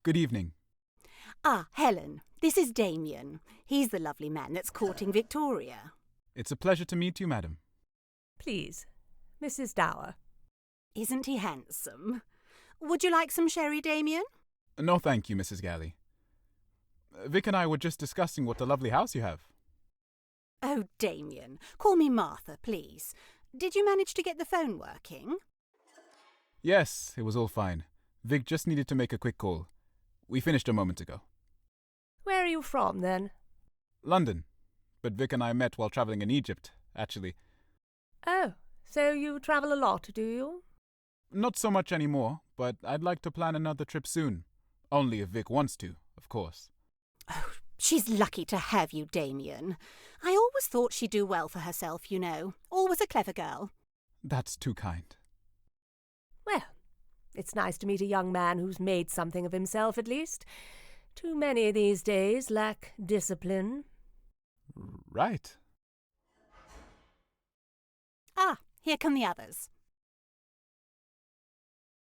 Good evening. Ah, Helen, this is Damien. He's the lovely man that's courting Victoria. It's a pleasure to meet you, madam. Please, Mrs. Dower. Isn't he handsome? Would you like some sherry, Damien? No, thank you, Mrs. Galley. Vic and I were just discussing what a lovely house you have. Oh, Damien, call me Martha, please. Did you manage to get the phone working? Yes, it was all fine. Vic just needed to make a quick call. We finished a moment ago. Where are you from, then? London. But Vic and I met while traveling in Egypt, actually. Oh, so you travel a lot, do you? Not so much anymore, but I'd like to plan another trip soon. Only if Vic wants to, of course. Oh, she's lucky to have you, Damien. I always thought she'd do well for herself, you know. Always a clever girl. That's too kind. Well, it's nice to meet a young man who's made something of himself, at least. Too many these days lack discipline. Right. Ah, here come the others.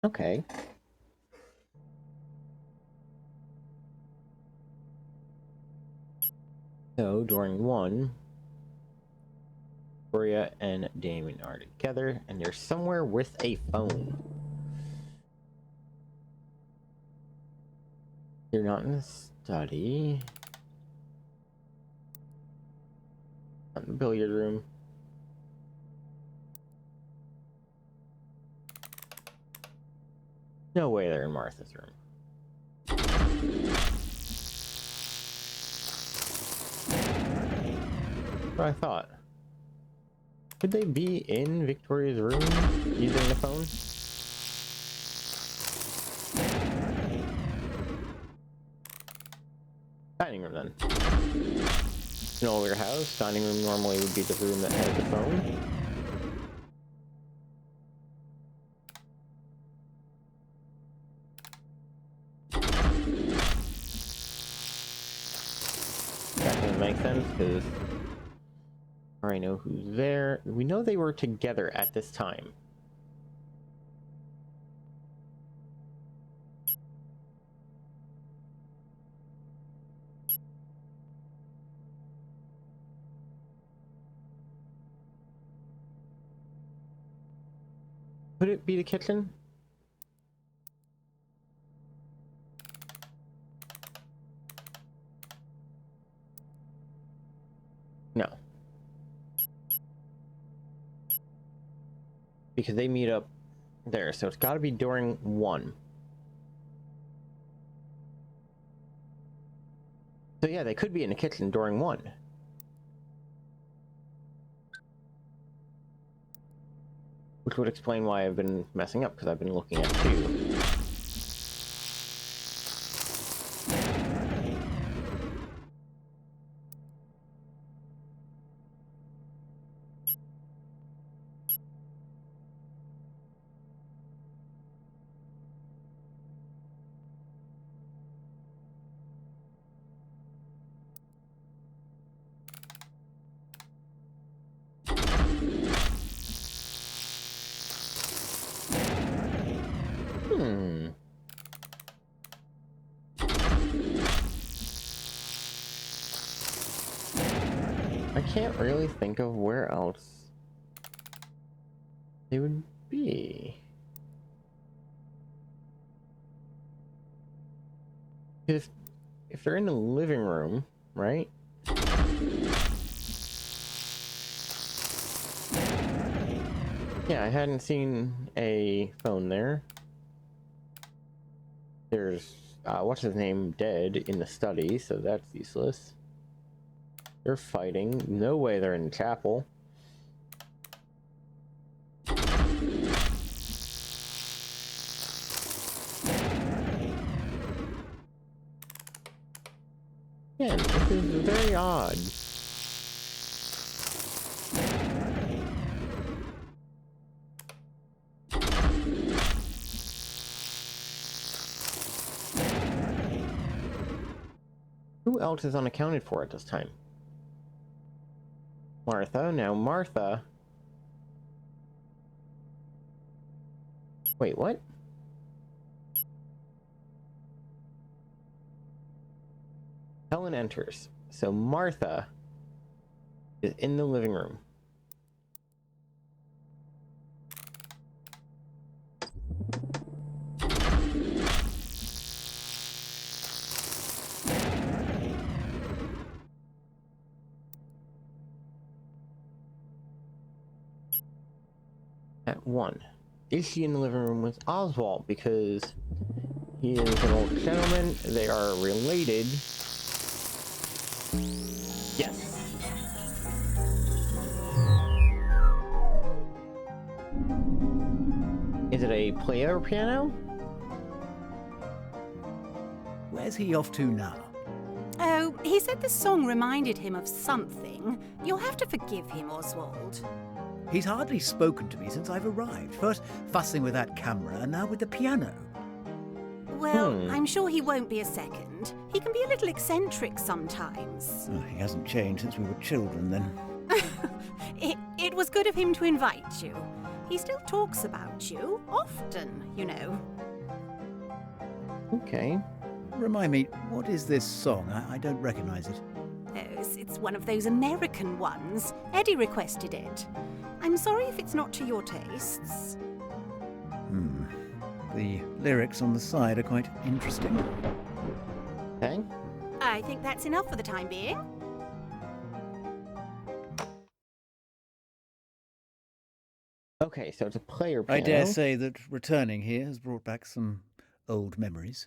Okay. So, during one, Victoria and Damien are together, and they're somewhere with a phone. They're not in the study. Not in the billiard room. No way they're in Martha's room. What I thought. Could they be in Victoria's room using the phone? Dining room then. In all your house, dining room normally would be the room that had the phone. That doesn't make sense because I already know who's there. We know they were together at this time. Could it be the kitchen? No. Because they meet up there, so it's got to be during one. So yeah, they could be in the kitchen during one. Which would explain why I've been messing up, because I've been looking at two. I can't really think of where else they would be. If they're in the living room, right? Yeah, I hadn't seen a phone there. There's, what's his name, dead in the study, so that's useless. They're fighting. No way they're in the chapel. Yeah, this is very odd. Who else is unaccounted for at this time? Martha. Now Martha... Wait, what? Helen enters. So Martha is in the living room. at 1. Is she in the living room with Oswald? Because he is an old gentleman. They are related. Yes. Is it a player piano? Where's he off to now? Oh, he said the song reminded him of something. You'll have to forgive him, Oswald. He's hardly spoken to me since I've arrived. First fussing with that camera, and now with the piano. Well, I'm sure he won't be a second. He can be a little eccentric sometimes. Oh, he hasn't changed since we were children, then. It was good of him to invite you. He still talks about you, often, you know. Okay. Remind me, what is this song? I don't recognise it. Oh, it's one of those American ones. Eddie requested it. I'm sorry if it's not to your tastes. The lyrics on the side are quite interesting. Okay. I think that's enough for the time being. Okay, so it's a player piano. I dare say that returning here has brought back some old memories.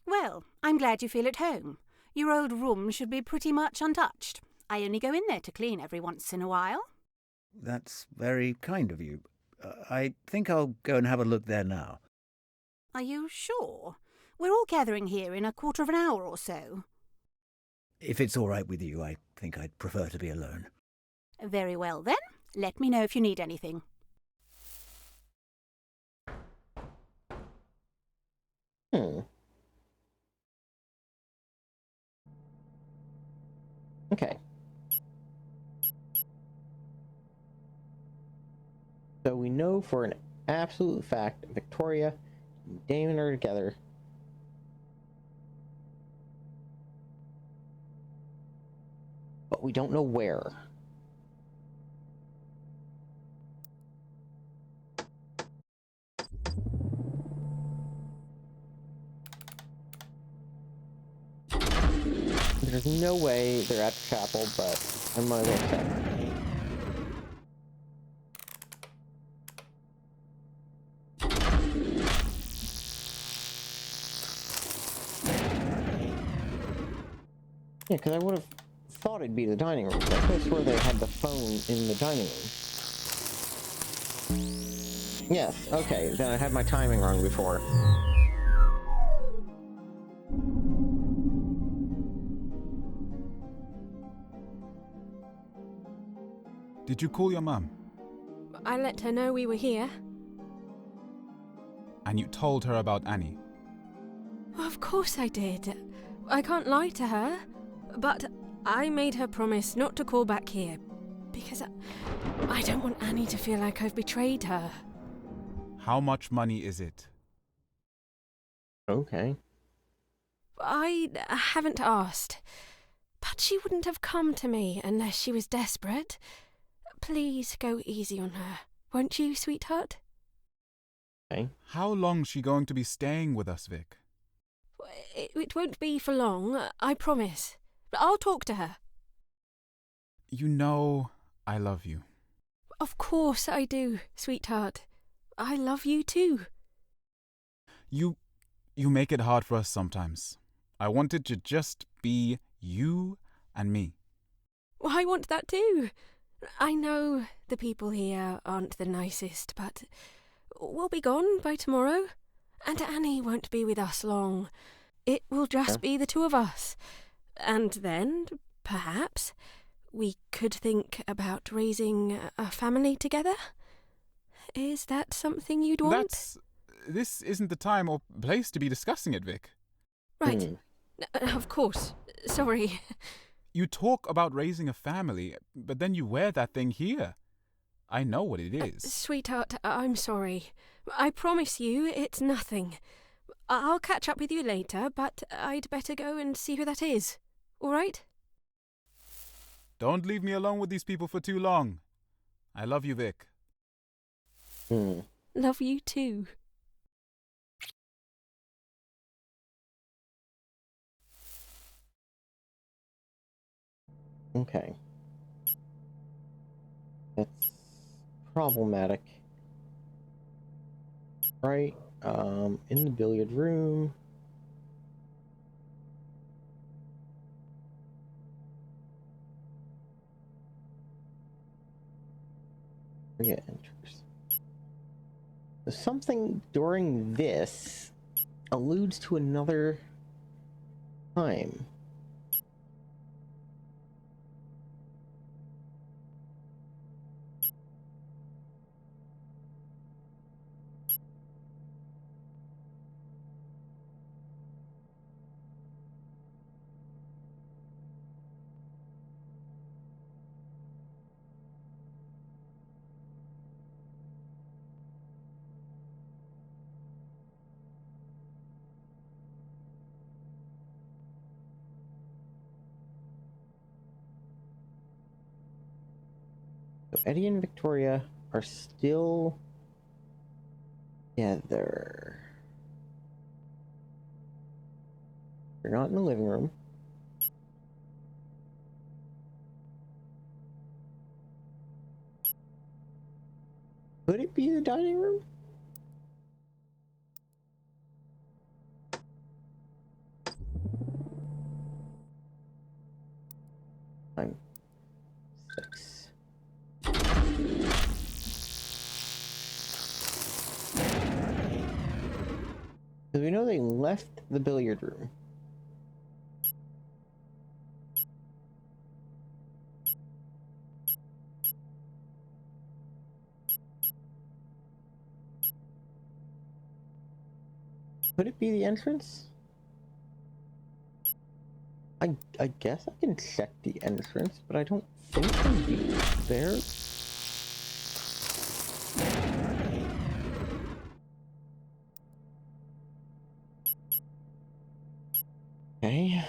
Well, I'm glad you feel at home. Your old room should be pretty much untouched. I only go in there to clean every once in a while. That's very kind of you. I think I'll go and have a look there now. Are you sure? We're all gathering here in a quarter of an hour or so. If it's all right with you, I think I'd prefer to be alone. Very well then. Let me know if you need anything. Okay. So we know for an absolute fact Victoria and Damon are together. But we don't know where. There's no way they're at the chapel, but I'm gonna go check. Yeah, because I would have thought it'd be the dining room. I could have swore they had the phone in the dining room. Yes, okay, then I had my timing wrong before. Did you call your mum? I let her know we were here. And you told her about Annie? Of course I did. I can't lie to her. But I made her promise not to call back here. Because I don't want Annie to feel like I've betrayed her. How much money is it? Okay. I haven't asked. But she wouldn't have come to me unless she was desperate. Please go easy on her, won't you, sweetheart? Okay. How long's she going to be staying with us, Vic? It won't be for long, I promise. But I'll talk to her. You know I love you. Of course I do, sweetheart. I love you too. You make it hard for us sometimes. I want it to just be you and me. Well, I want that too. I know the people here aren't the nicest, but we'll be gone by tomorrow. And Annie won't be with us long. It will just be the two of us. And then, perhaps, we could think about raising a family together. Is that something you'd want? This isn't the time or place to be discussing it, Vic. Right. Of course. Sorry. You talk about raising a family, but then you wear that thing here. I know what it is. Sweetheart, I'm sorry. I promise you it's nothing. I'll catch up with you later, but I'd better go and see who that is. All right? Don't leave me alone with these people for too long. I love you, Vic. Love you too. Okay. That's problematic. Right, in the billiard room. Forget enters. So something during this alludes to another time. So Eddie and Victoria are still together. They're not in the living room. Could it be the dining room? I'm 6. Because we know they left the billiard room. Could it be the entrance? I guess I can check the entrance, but I don't think they'd be there. Okay.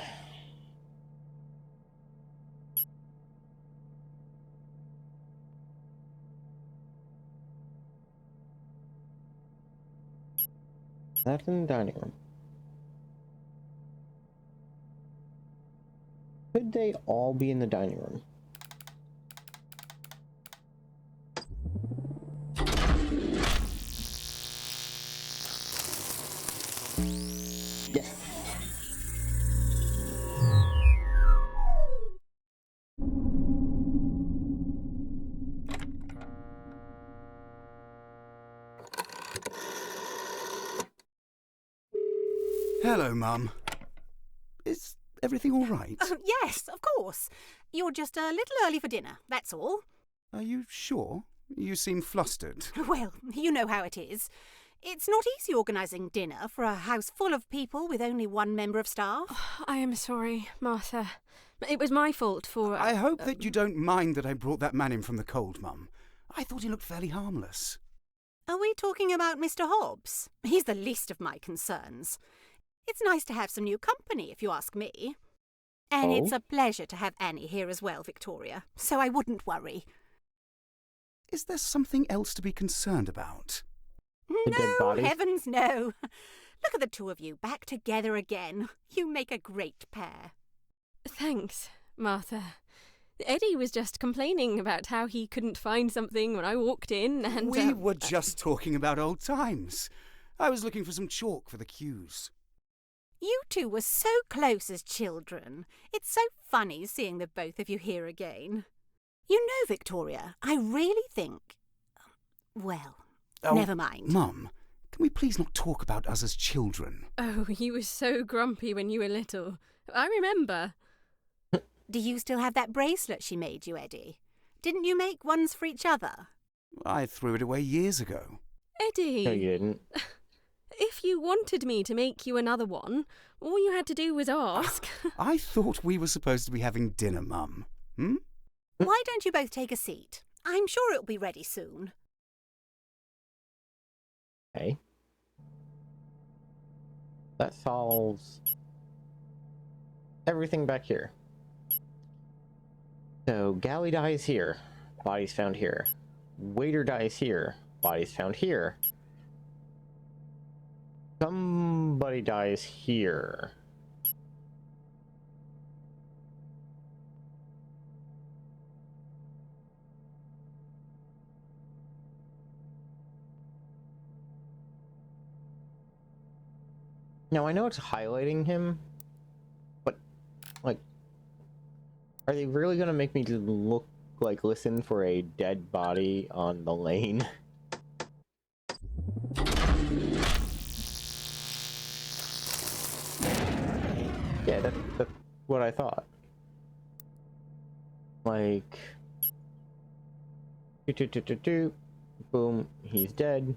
That's in the dining room. Could they all be in the dining room? Yes. Hello, Mum. Is everything all right? Yes, of course. You're just a little early for dinner, that's all. Are you sure? You seem flustered. Well, you know how it is. It's not easy organising dinner for a house full of people with only one member of staff. I am sorry, Martha. It was my fault for... I hope that you don't mind that I brought that man in from the cold, Mum. I thought he looked fairly harmless. Are we talking about Mr. Hobbs? He's the least of my concerns. It's nice to have some new company, if you ask me. And it's a pleasure to have Annie here as well, Victoria, so I wouldn't worry. Is there something else to be concerned about? No, heavens no. Look at the two of you back together again. You make a great pair. Thanks, Martha. Eddie was just complaining about how he couldn't find something when I walked in, and... We were just talking about old times. I was looking for some chalk for the cues. You two were so close as children. It's so funny seeing the both of you here again. You know, Victoria, I really think... Well, never mind. Mum, can we please not talk about us as children? Oh, you were so grumpy when you were little. I remember. Do you still have that bracelet she made you, Eddie? Didn't you make ones for each other? I threw it away years ago. Eddie! No, you didn't. If you wanted me to make you another one, all you had to do was ask. I thought we were supposed to be having dinner, Mum. Why don't you both take a seat? I'm sure it'll be ready soon. Okay. That solves everything back here. So, Galley dies here. Body's found here. Waiter dies here. Body's found here. Somebody dies here. Now I know it's highlighting him, but like, are they really gonna make me just look like listen for a dead body on the lane? Yeah, that's what I thought. Like, boom, he's dead.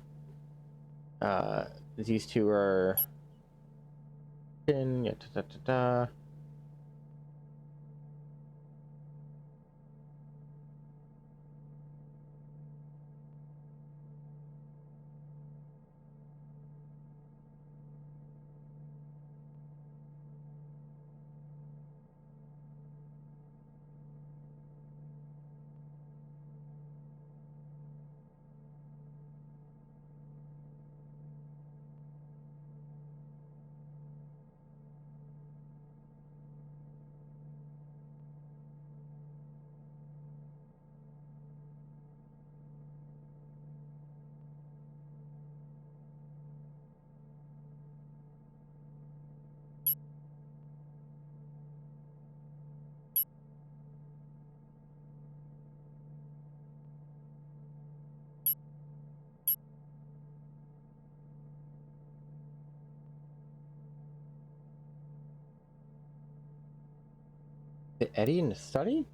These two are in. Yeah, Is Eddie in the study?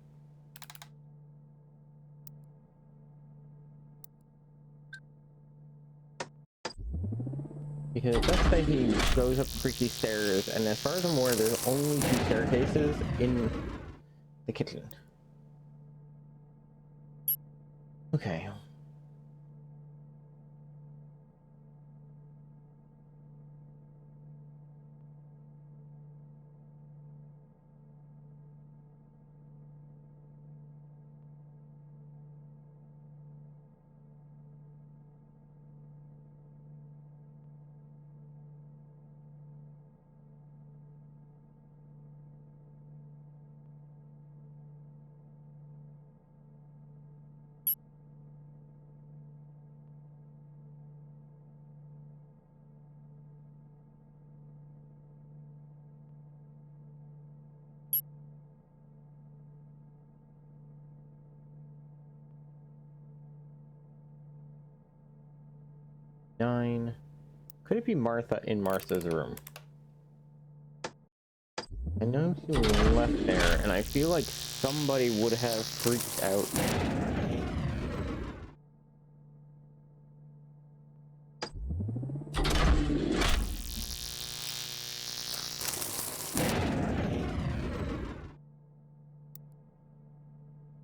Because it does say he goes up creaky stairs, and as far as I'm aware, there's only 2 staircases in the kitchen. Okay. Nine. Could it be Martha in Martha's room? I know she left there, and I feel like somebody would have freaked out.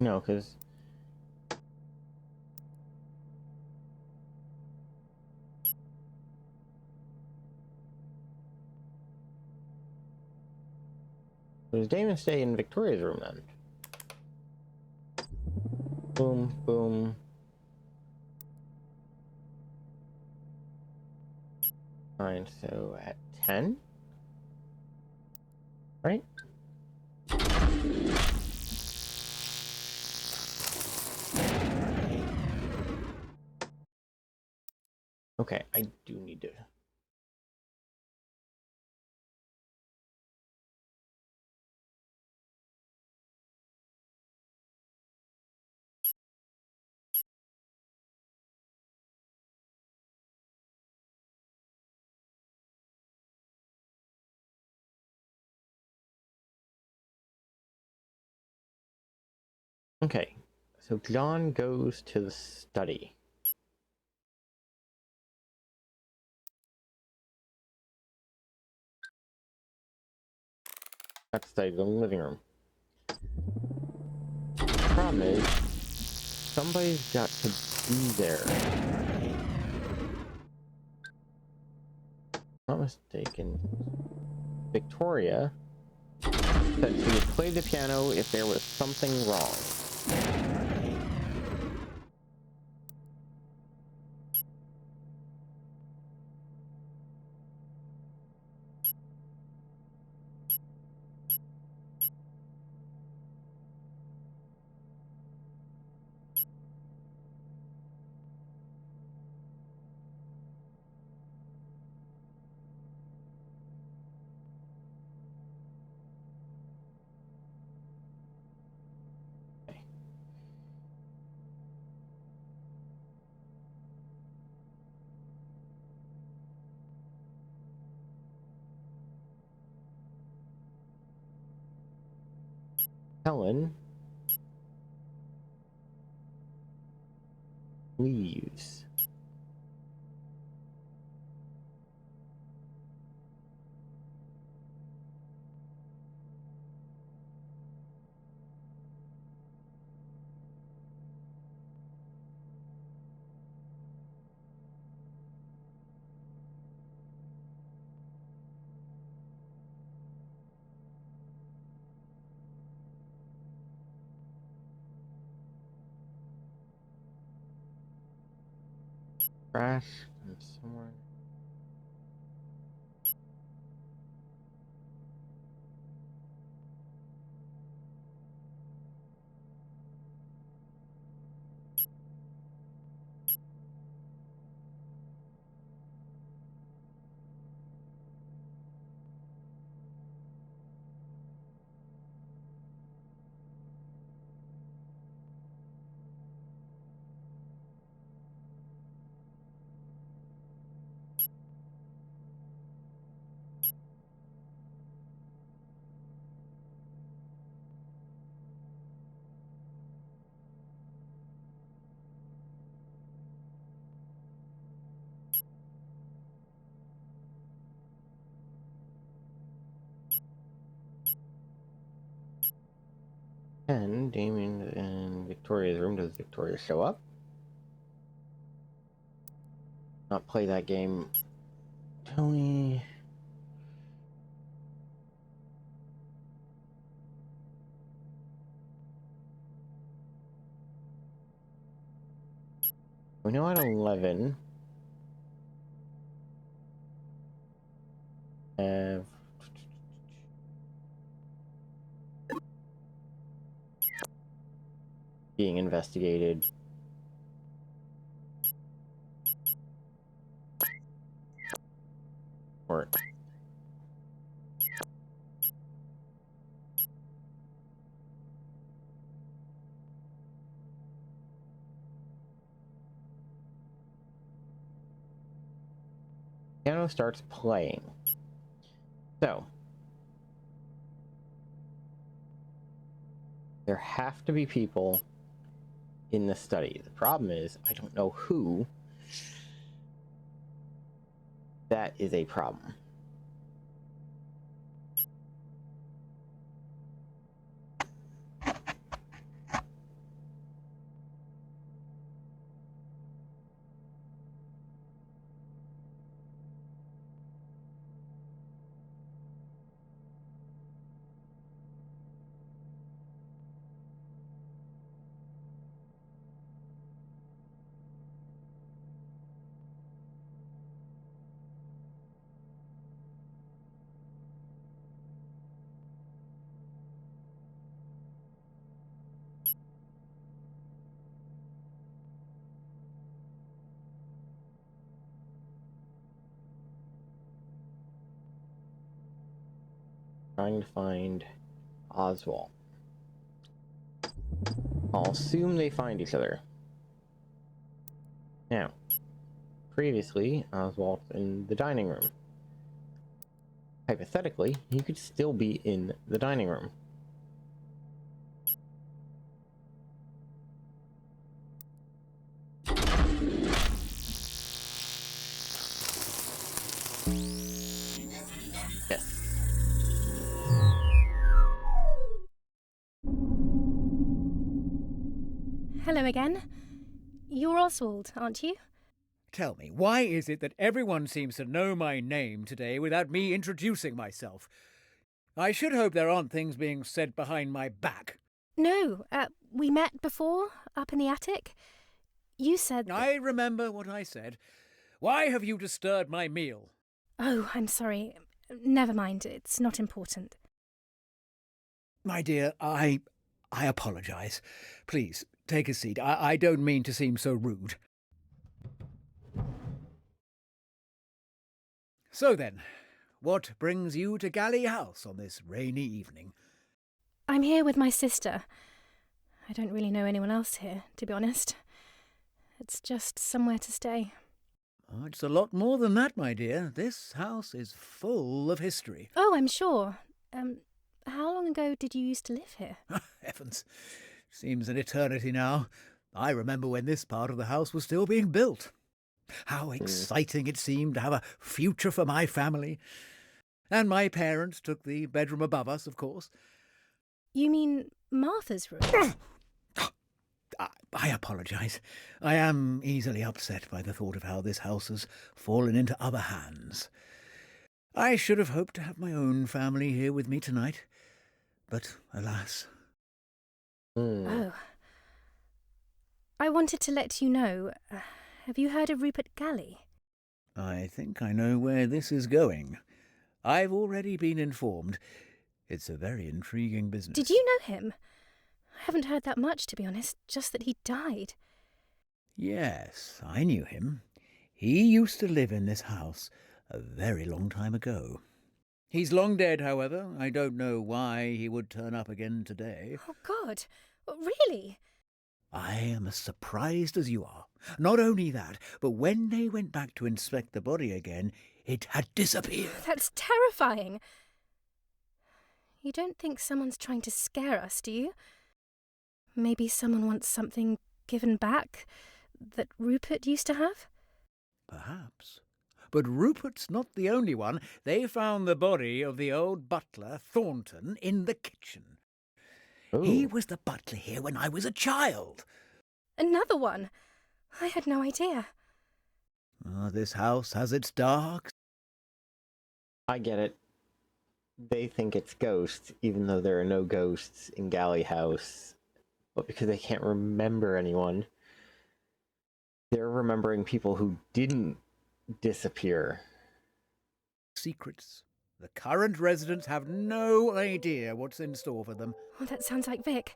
No, because... Does Damon stay in Victoria's room then? Boom, boom. Fine, so at 10? Right? Okay, I do need to... Okay, so John goes to the study. That's the living room. Problem is, somebody's got to be there. Not mistaken. Victoria said she would play the piano if there was something wrong. Helen leaves. Crash from somewhere. And Damien in Victoria's room. Does Victoria show up? Not play that game. Tony. We know at 11. Being investigated. Or piano starts playing. So there have to be people in the study. The problem is I don't know who. That is a problem. Trying to find Oswald. I'll assume they find each other. Now, previously, Oswald's in the dining room. Hypothetically, he could still be in the dining room. Yes. Hello again. You're Oswald, aren't you? Tell me, why is it that everyone seems to know my name today without me introducing myself? I should hope there aren't things being said behind my back. No, we met before, up in the attic. You said... I remember what I said. Why have you disturbed my meal? Oh, I'm sorry. Never mind, it's not important. My dear, I apologize. Please, take a seat. I don't mean to seem so rude. So then, what brings you to Galley House on this rainy evening? I'm here with my sister. I don't really know anyone else here, to be honest. It's just somewhere to stay. Oh, it's a lot more than that, my dear. This house is full of history. Oh, I'm sure. how long ago did you used to live here? Heavens, seems an eternity now. I remember when this part of the house was still being built. How exciting it seemed to have a future for my family. And my parents took the bedroom above us, of course. You mean Martha's room? I apologise. I am easily upset by the thought of how this house has fallen into other hands. I should have hoped to have my own family here with me tonight, but alas. Oh. I wanted to let you know. Have you heard of Rupert Galley? I think I know where this is going. I've already been informed. It's a very intriguing business. Did you know him? I haven't heard that much, to be honest, just that he died. Yes, I knew him. He used to live in this house a very long time ago. He's long dead, however. I don't know why he would turn up again today. Oh, God. Really? I am as surprised as you are. Not only that, but when they went back to inspect the body again, it had disappeared. That's terrifying. You don't think someone's trying to scare us, do you? Maybe someone wants something given back that Rupert used to have? Perhaps. But Rupert's not the only one. They found the body of the old butler, Thornton, in the kitchen. Ooh. He was the butler here when I was a child. Another one? I had no idea. This house has its dark. I get it. They think it's ghosts, even though there are no ghosts in Galley House. But because they can't remember anyone, they're remembering people who didn't disappear. Secrets. The current residents have no idea what's in store for them. Oh, that sounds like Vic.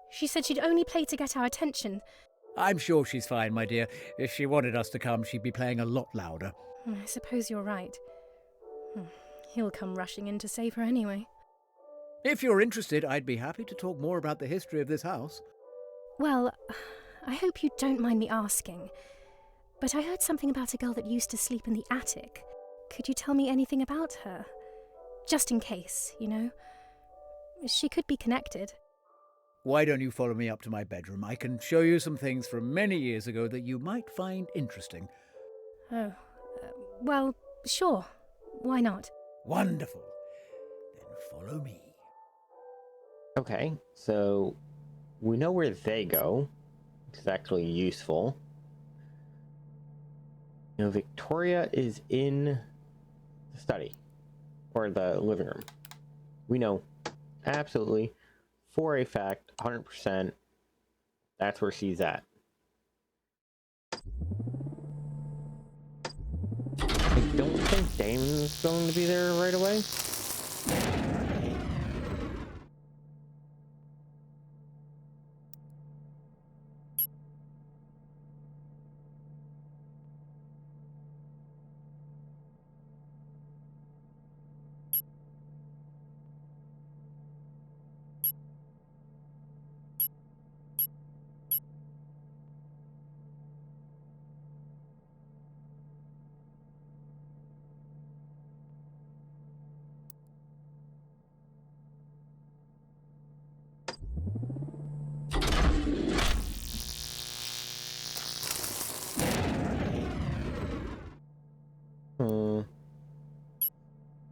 She said she'd only play to get our attention. I'm sure she's fine, my dear. If she wanted us to come, she'd be playing a lot louder. I suppose you're right. He'll come rushing in to save her anyway. If you're interested, I'd be happy to talk more about the history of this house. Well, I hope you don't mind me asking, but I heard something about a girl that used to sleep in the attic. Could you tell me anything about her? Just in case, you know. She could be connected. Why don't you follow me up to my bedroom? I can show you some things from many years ago that you might find interesting. Oh, well, sure. Why not? Wonderful. Then follow me. Okay, so we know where they go, which is actually useful. You know, Victoria is in the study, or the living room. We know absolutely, for a fact, 100%, that's where she's at. I don't think Damon's going to be there right away.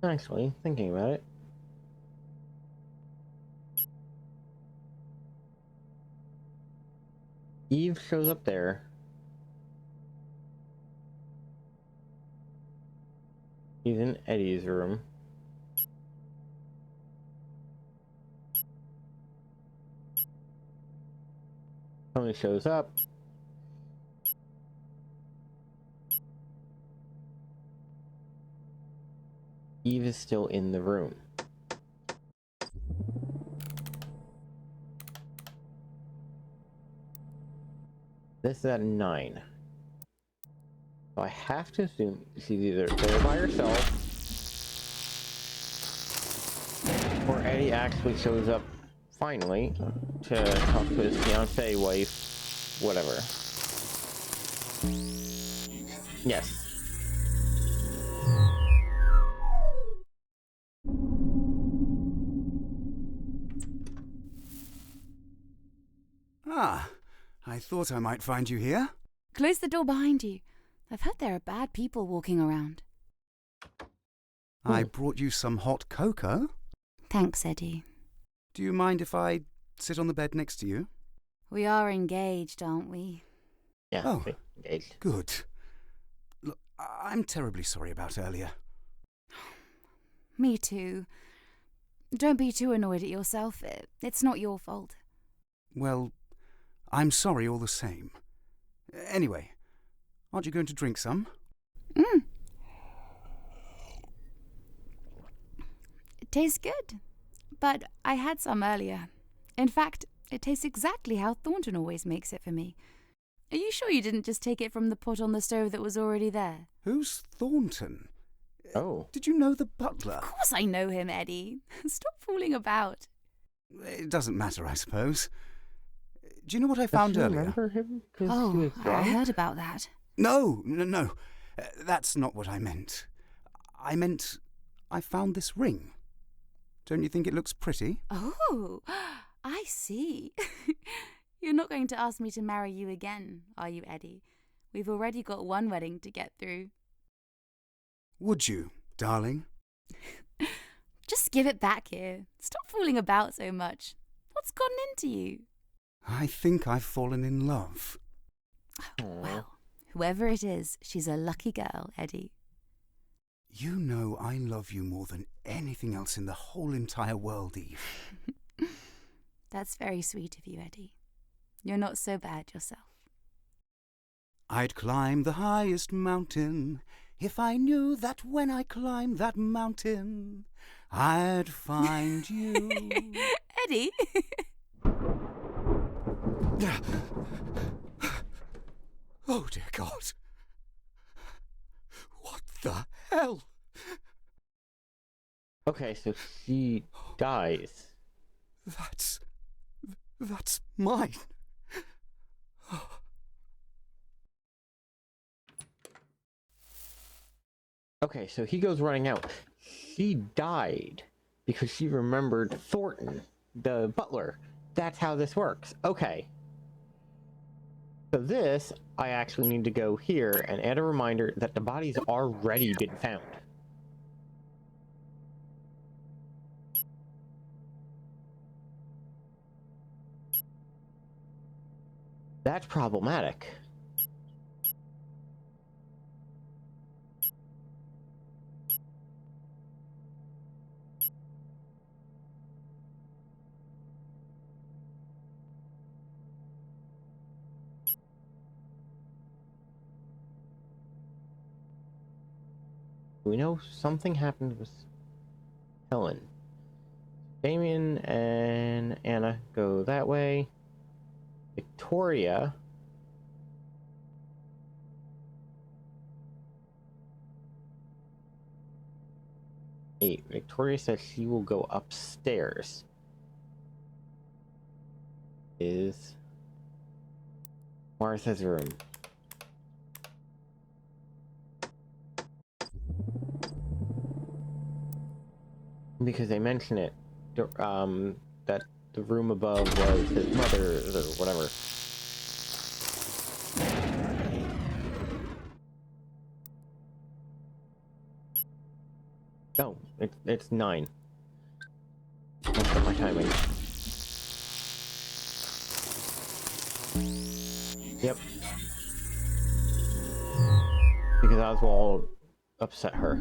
Actually, thinking about it. Eve shows up there. He's in Eddie's room. Tony shows up. Eve is still in the room. This is at 9. So I have to assume she's either there by herself, or Eddie actually shows up finally to talk to his fiancée, wife, whatever. Yes. Ah, I thought I might find you here. Close the door behind you. I've heard there are bad people walking around. I brought you some hot cocoa. Thanks, Eddie. Do you mind if I sit on the bed next to you? We are engaged, aren't we? Yeah. Oh, engaged. Good. Look, I'm terribly sorry about earlier. Me too. Don't be too annoyed at yourself. It's not your fault. Well, I'm sorry all the same. Anyway, aren't you going to drink some? It tastes good, but I had some earlier. In fact, it tastes exactly how Thornton always makes it for me. Are you sure you didn't just take it from the pot on the stove that was already there? Who's Thornton? Oh. Did you know the butler? Of course I know him, Eddie. Stop fooling about. It doesn't matter, I suppose. Do you know what I found Does she earlier? remember him? 'Cause he Oh, was I drunk? heard about that. No. That's not what I meant. I meant I found this ring. Don't you think it looks pretty? Oh, I see. You're not going to ask me to marry you again, are you, Eddie? We've already got one wedding to get through. Would you, darling? Just give it back here. Stop fooling about so much. What's gotten into you? I think I've fallen in love. Well, whoever it is, she's a lucky girl, Eddie. You know I love you more than anything else in the whole entire world, Eve. That's very sweet of you, Eddie. You're not so bad yourself. I'd climb the highest mountain if I knew that when I climbed that mountain, I'd find you. Eddie! Oh, dear God. What the hell? Okay, so she dies. That's mine. Okay, so he goes running out. She died because she remembered Thornton, the butler. That's how this works. Okay. So this, I actually need to go here and add a reminder that the body's already been found. That's problematic. We know something happened with Helen. Damien and Anna go that way. Victoria. Victoria says she will go upstairs. Is Martha's room. Because they mention it, that the room above was his mother's or whatever. Oh, it's 9. I'll put my timing. Yep. Because Oswald upset her.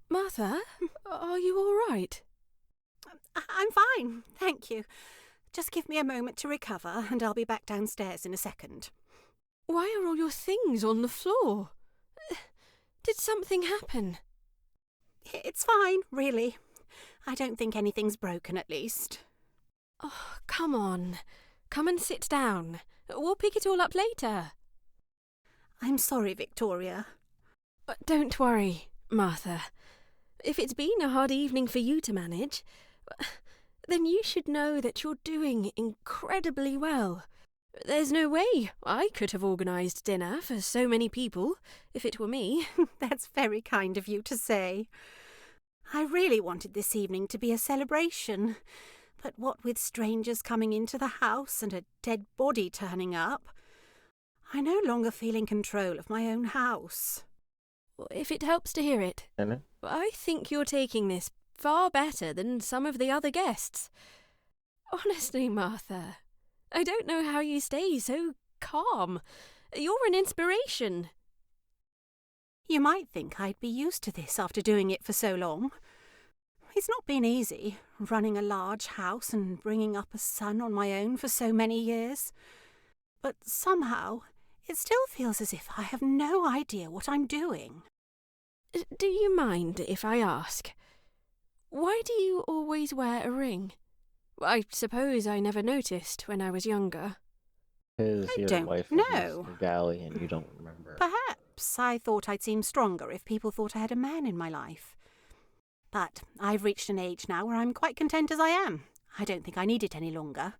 Martha, are you all right? I'm fine, thank you. Just give me a moment to recover, and I'll be back downstairs in a second. Why are all your things on the floor? Did something happen? It's fine, really. I don't think anything's broken, at least. Oh, come on. Come and sit down. We'll pick it all up later. I'm sorry, Victoria. Don't worry, Martha. If it's been a hard evening for you to manage, then you should know that you're doing incredibly well. There's no way I could have organised dinner for so many people if it were me. That's very kind of you to say. I really wanted this evening to be a celebration, but what with strangers coming into the house and a dead body turning up, I no longer feel in control of my own house. If it helps to hear it, I think you're taking this far better than some of the other guests. Honestly, Martha, I don't know how you stay so calm. You're an inspiration. You might think I'd be used to this after doing it for so long. It's not been easy, running a large house and bringing up a son on my own for so many years. But somehow, it still feels as if I have no idea what I'm doing. Do you mind if I ask? Why do you always wear a ring? I suppose I never noticed when I was younger. Because I your don't wife know. was Galley and you don't remember. Perhaps I thought I'd seem stronger if people thought I had a man in my life. But I've reached an age now where I'm quite content as I am. I don't think I need it any longer.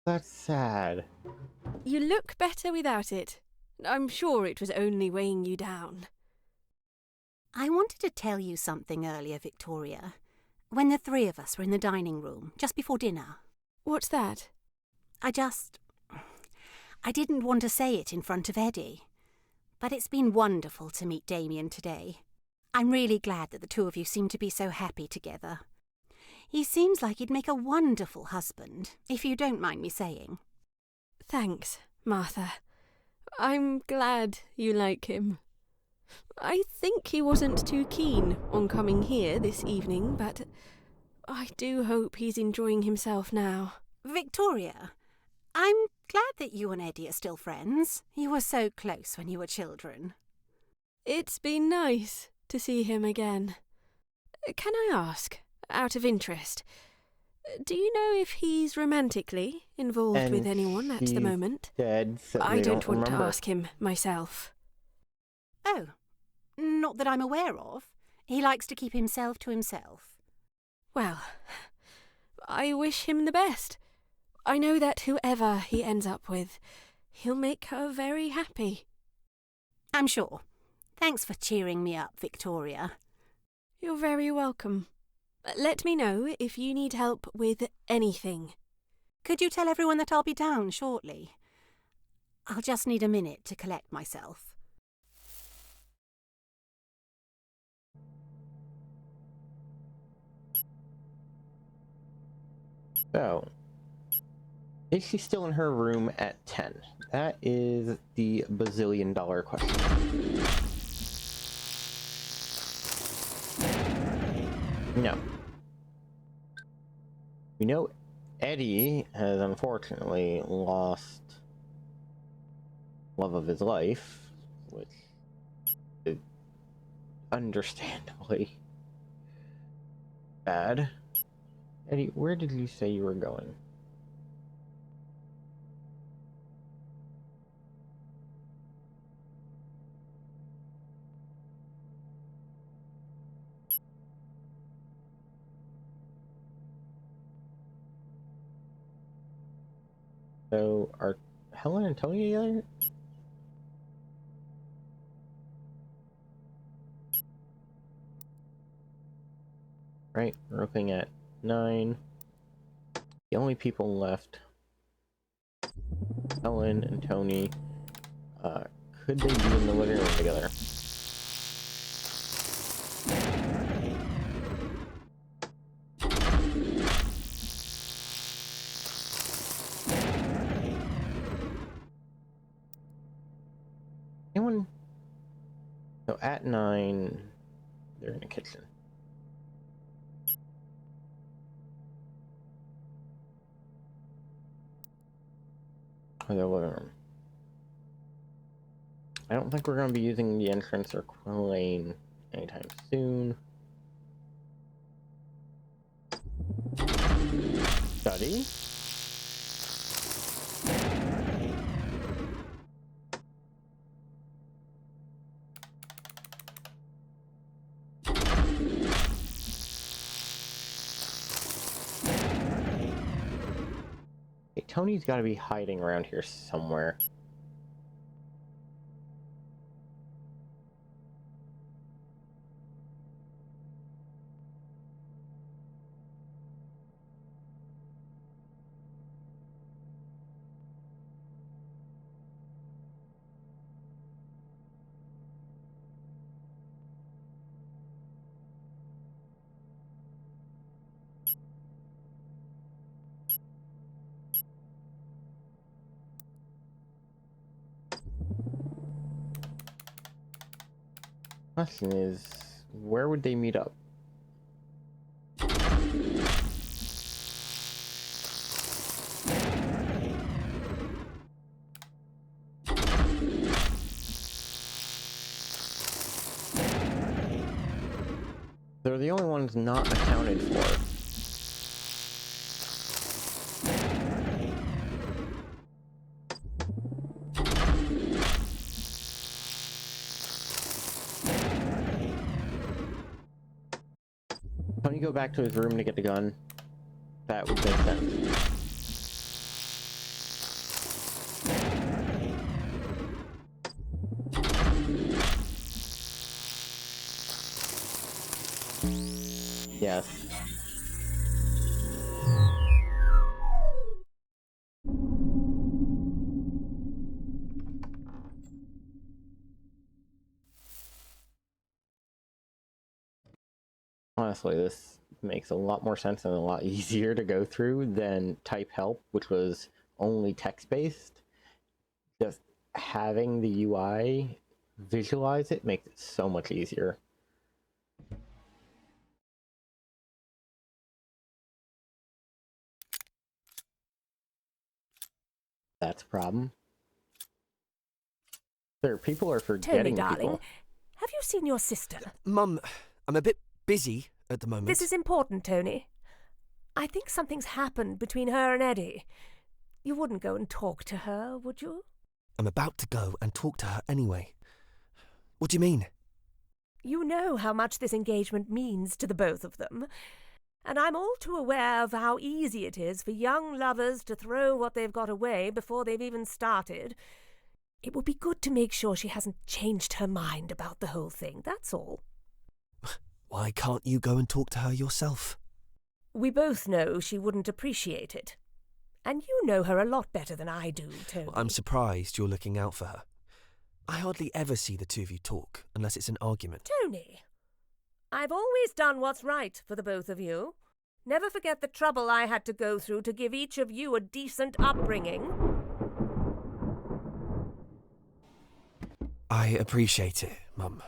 That's sad. You look better without it. I'm sure it was only weighing you down. I wanted to tell you something earlier, Victoria, when the three of us were in the dining room, just before dinner. What's that? I didn't want to say it in front of Eddie, but it's been wonderful to meet Damien today. I'm really glad that the two of you seem to be so happy together. He seems like he'd make a wonderful husband, if you don't mind me saying. Thanks, Martha. I'm glad you like him. I think he wasn't too keen on coming here this evening, but I do hope he's enjoying himself now. Victoria, I'm glad that you and Eddie are still friends. You were so close when you were children. It's been nice to see him again. Can I ask, out of interest, do you know if he's romantically involved with anyone at the moment? Dead, so I don't want remember. to ask him myself. Oh, not that I'm aware of. He likes to keep himself to himself. Well, I wish him the best. I know that whoever he ends up with, he'll make her very happy. I'm sure. Thanks for cheering me up, Victoria. You're very welcome. Let me know if you need help with anything. Could you tell everyone that I'll be down shortly? I'll just need a minute to collect myself. So, is she still in her room at 10? That is the bazillion-dollar question. No. We know Eddie has unfortunately lost love of his life, which is understandably bad. Eddie, where did you say you were going? So, are Helen and Tony together? Right, we're looking at 9. The only people left, Helen and Tony. Could they be in the living room together? Anyone? So at 9, they're in the kitchen. Or the living room. I don't think we're going to be using the entrance or Quillane anytime soon. Study? Okay, Tony's got to be hiding around here somewhere. . Question is, where would they meet up? They're the only ones not accounted for. Tony go back to his room to get the gun. That would make sense. Yes. Honestly, this makes a lot more sense and a lot easier to go through than type help, which was only text-based. Just having the UI visualize it makes it so much easier. That's a problem. Sir, people are forgetting Tony, people. darling, have you seen your sister? Mum, I'm a bit busy at the moment. This is important, Tony. I think something's happened between her and Eddie. You wouldn't go and talk to her, would you? I'm about to go and talk to her anyway. What do you mean? You know how much this engagement means to the both of them. And I'm all too aware of how easy it is for young lovers to throw what they've got away before they've even started. It would be good to make sure she hasn't changed her mind about the whole thing, that's all. Why can't you go and talk to her yourself? We both know she wouldn't appreciate it. And you know her a lot better than I do, Tony. I'm surprised you're looking out for her. I hardly ever see the two of you talk, unless it's an argument. Tony, I've always done what's right for the both of you. Never forget the trouble I had to go through to give each of you a decent upbringing. I appreciate it, Mum.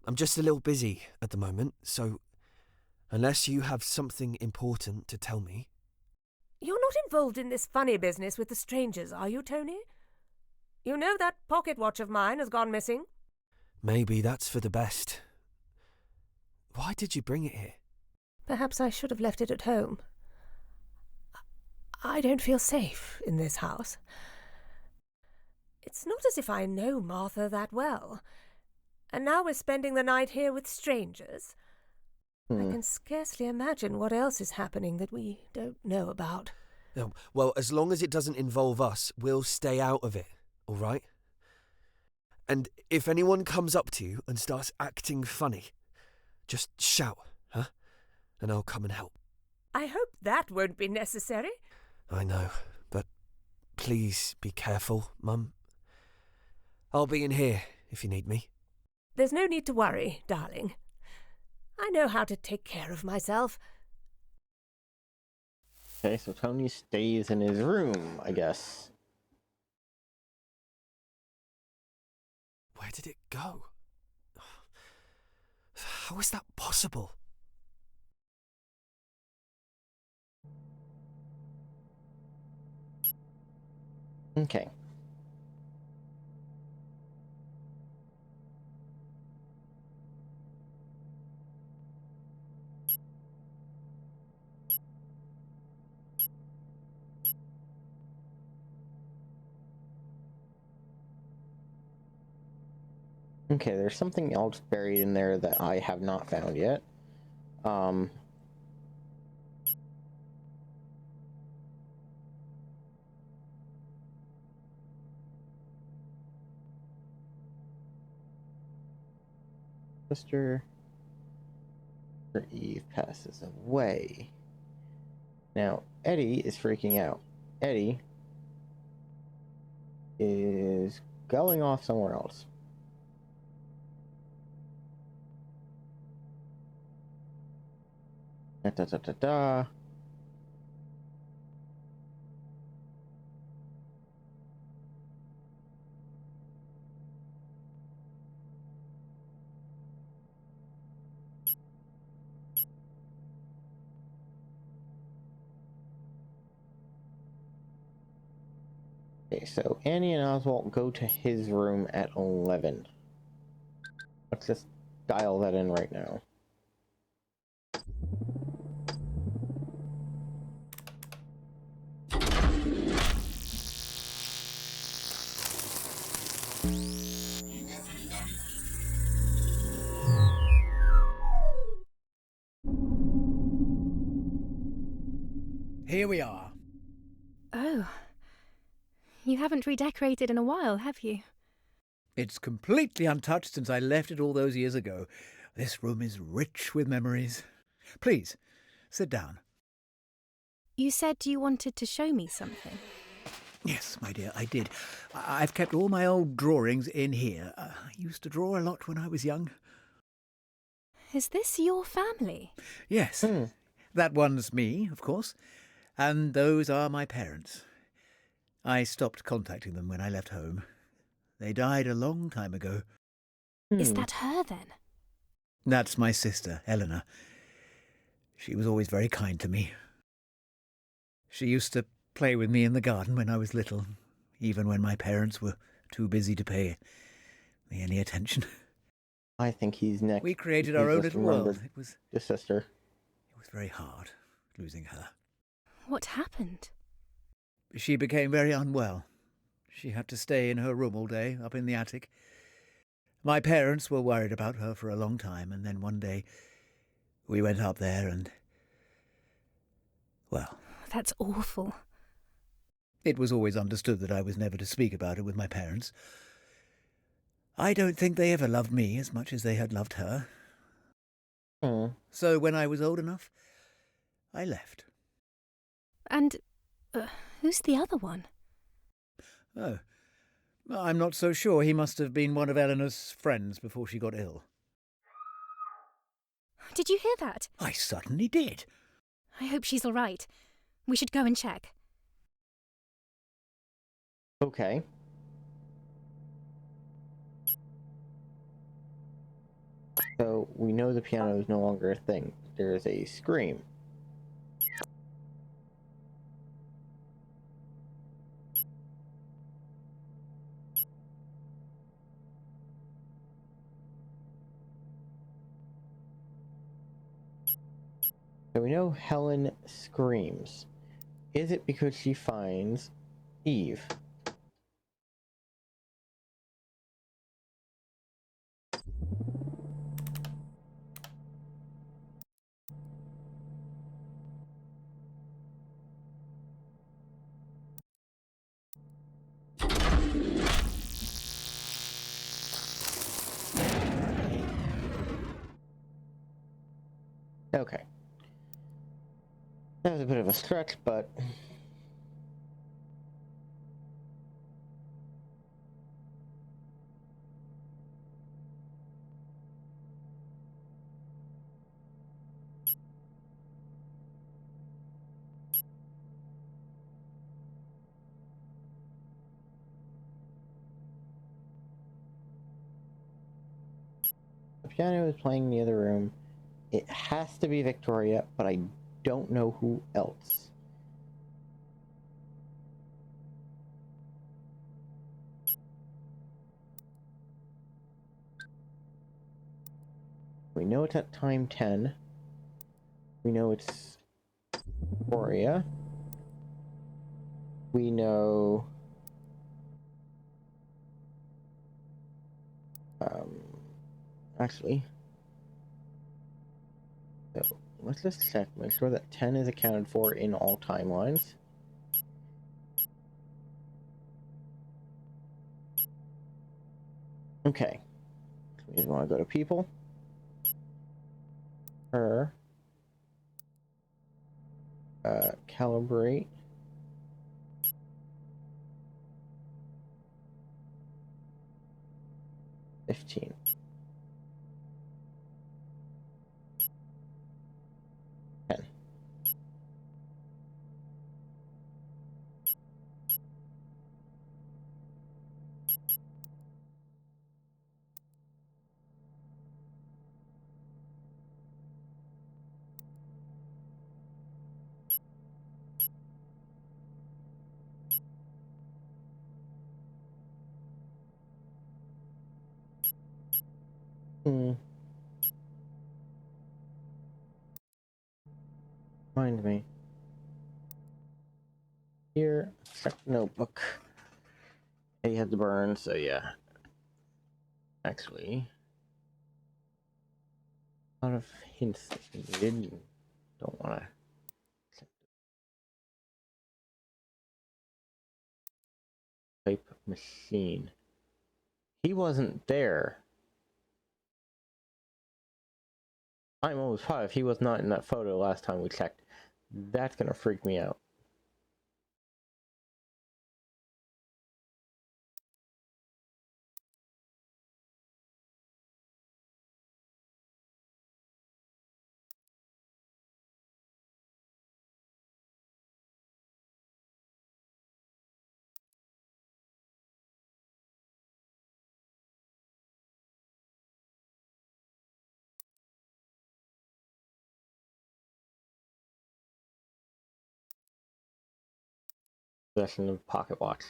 I'm just a little busy at the moment, so unless you have something important to tell me... You're not involved in this funny business with the strangers, are you, Tony? You know that pocket watch of mine has gone missing? Maybe that's for the best. Why did you bring it here? Perhaps I should have left it at home. I don't feel safe in this house. It's not as if I know Martha that well. And now we're spending the night here with strangers. I can scarcely imagine what else is happening that we don't know about. Well, as long as it doesn't involve us, we'll stay out of it, all right? And if anyone comes up to you and starts acting funny, just shout, huh? And I'll come and help. I hope that won't be necessary. I know, but please be careful, Mum. I'll be in here if you need me. There's no need to worry, darling. I know how to take care of myself. Okay, so Tony stays in his room, I guess. Where did it go? How is that possible? Okay. Okay, there's something else buried in there that I have not found yet. Sister Eve passes away. Now, Eddie is freaking out. Eddie is going off somewhere else. Da, da, da, da, da. Okay, so Annie and Oswald go to his room at 11. Let's just dial that in right now. Here we are. Oh. You haven't redecorated in a while, have you? It's completely untouched since I left it all those years ago. This room is rich with memories. Please, sit down. You said you wanted to show me something. Yes, my dear, I did. I've kept all my old drawings in here. I used to draw a lot when I was young. Is this your family? Yes. That one's me, of course. And those are my parents. I stopped contacting them when I left home. They died a long time ago. Is that her, then? That's my sister, Eleanor. She was always very kind to me. She used to play with me in the garden when I was little, even when my parents were too busy to pay me any attention. I think he's next. We created our own little world. It was your sister. It was very hard losing her. What happened? She became very unwell. She had to stay in her room all day, up in the attic. My parents were worried about her for a long time, and then one day we went up there and... well... That's awful. It was always understood that I was never to speak about it with my parents. I don't think they ever loved me as much as they had loved her. So when I was old enough, I left. And who's the other one? Oh, I'm not so sure. He must have been one of Eleanor's friends before she got ill. Did you hear that? I certainly did. I hope she's all right. We should go and check. Okay. So we know the piano is no longer a thing. There is a scream. So we know Helen screams. Is it because she finds Eve? Okay. That was a bit of a stretch, but... the piano is playing in the other room. It has to be Victoria, but I don't know who else. We know it's at time 10. We know it's Victoria. We know... actually... So, let's just check, make sure that 10 is accounted for in all timelines. Okay. We just want to go to people. Her. Calibrate. $15. Hmm. Remind me. Here, check the notebook. He had the burn, so yeah. Actually, a lot of hints that we needed. Don't want to. Type machine. He wasn't there. I'm almost positive he was not in that photo last time we checked. That's gonna freak me out. Possession of pocket watch.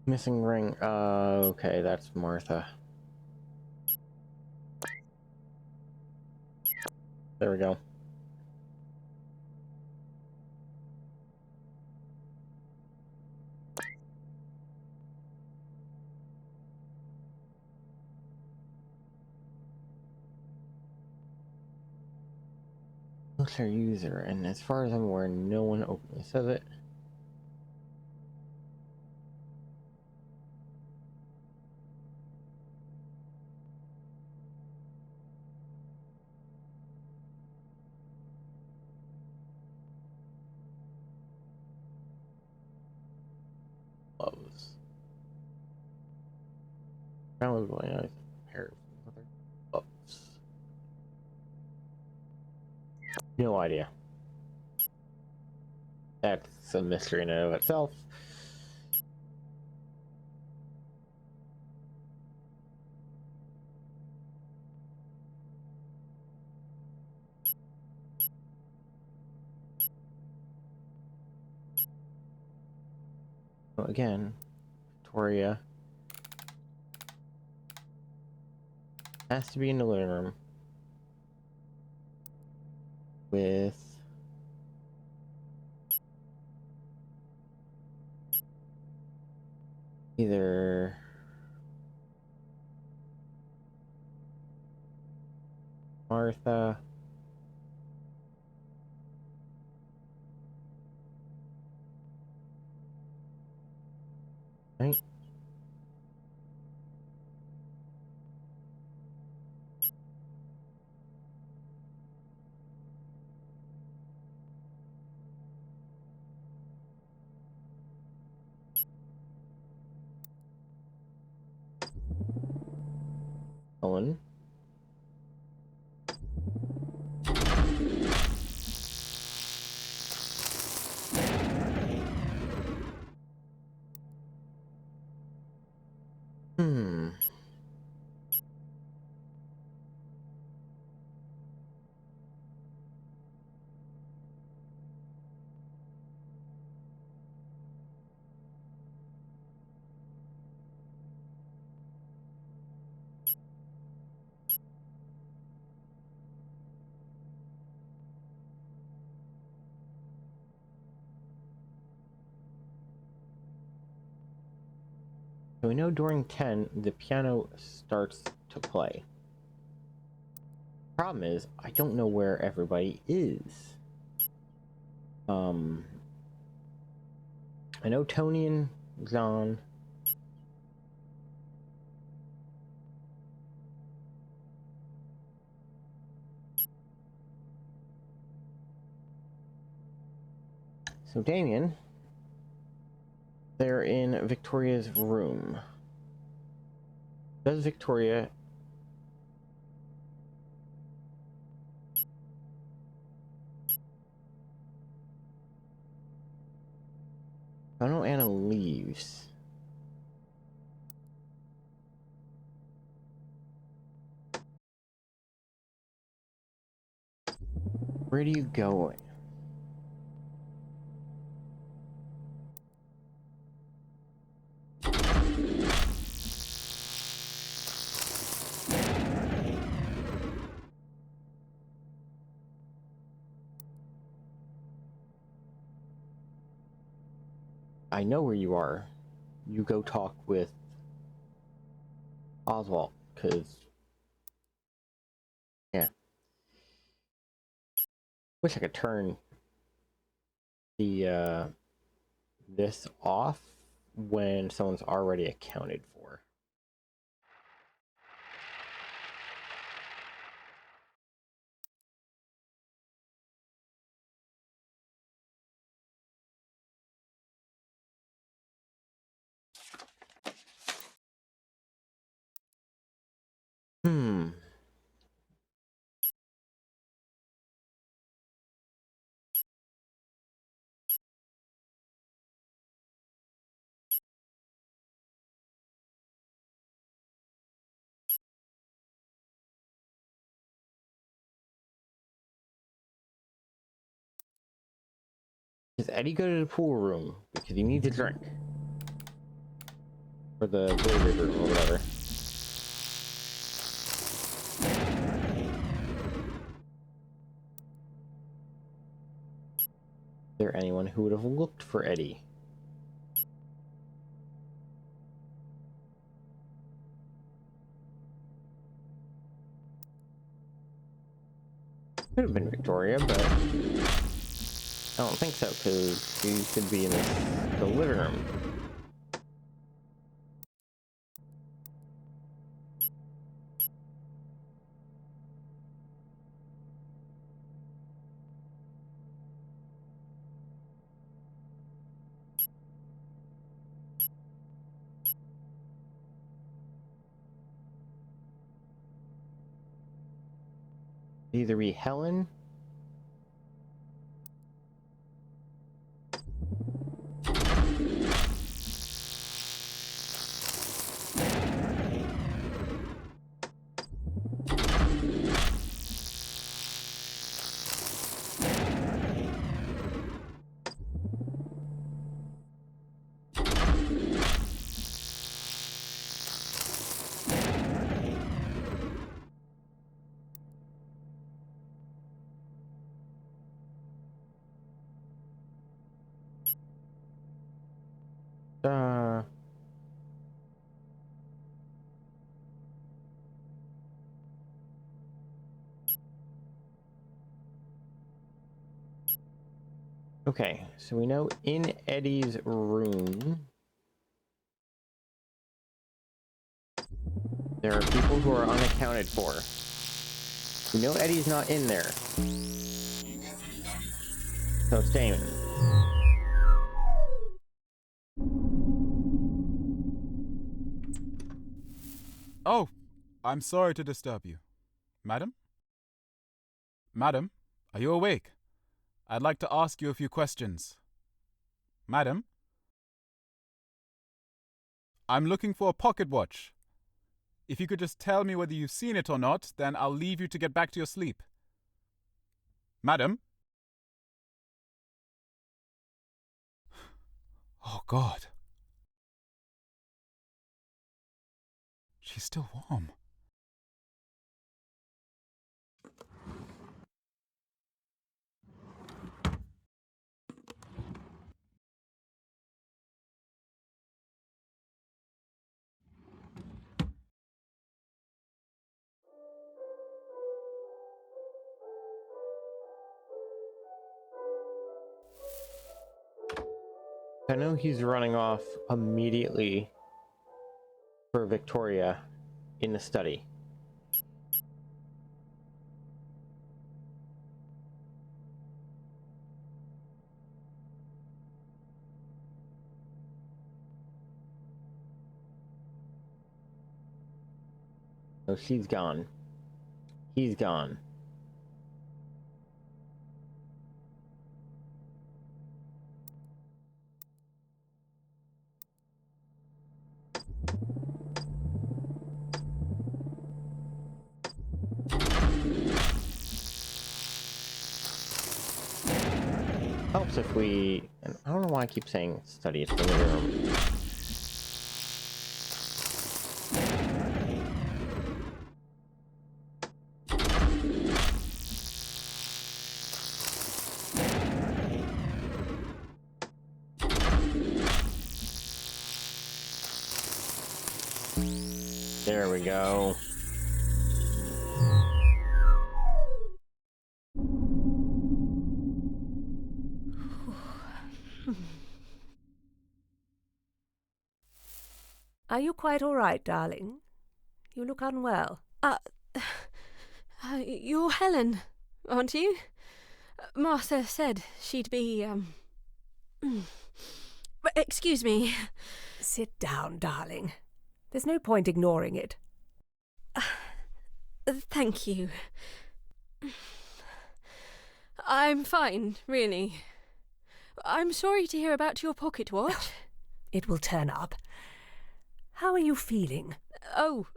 Missing ring. Okay, that's Martha. There we go. What's our user? And as far as I'm aware, no one openly says it. Gloves. Probably a pair of other gloves. No idea. That's a mystery in and of itself. Well, again, Victoria has to be in the living room with either Martha, right? Ellen. Hmm. So we know during 10, the piano starts to play. Problem is, I don't know where everybody is. I know Tony and John. So Damien, they're in Victoria's room. Does Victoria... I know Anna leaves. Where do you go? I know where you are. You go talk with Oswald, because... Yeah. Wish I could turn the, this off when someone's already accounted for. Does Eddie go to the pool room? Because he needs a drink. For the billiard room or whatever. Is there anyone who would have looked for Eddie? Could have been Victoria, but I don't think so, because she could be in the living room. Either be Helen. Okay, so we know in Eddie's room there are people who are unaccounted for. We know Eddie's not in there. So it's Damon. Oh, I'm sorry to disturb you. Madam? Madam, are you awake? I'd like to ask you a few questions. Madam? I'm looking for a pocket watch. If you could just tell me whether you've seen it or not, then I'll leave you to get back to your sleep. Madam? Oh, God. She's still warm. I know he's running off immediately for Victoria in the study. So she's gone. He's gone. Helps if we... And I don't know why I keep saying study. It's the living room. There we go. Are you quite all right, darling? You look unwell. You're Helen, aren't you? Martha said she'd be, Excuse me. Sit down, darling. There's no point ignoring it. Thank you. I'm fine, really. I'm sorry to hear about your pocket watch. It will turn up. How are you feeling? Oh,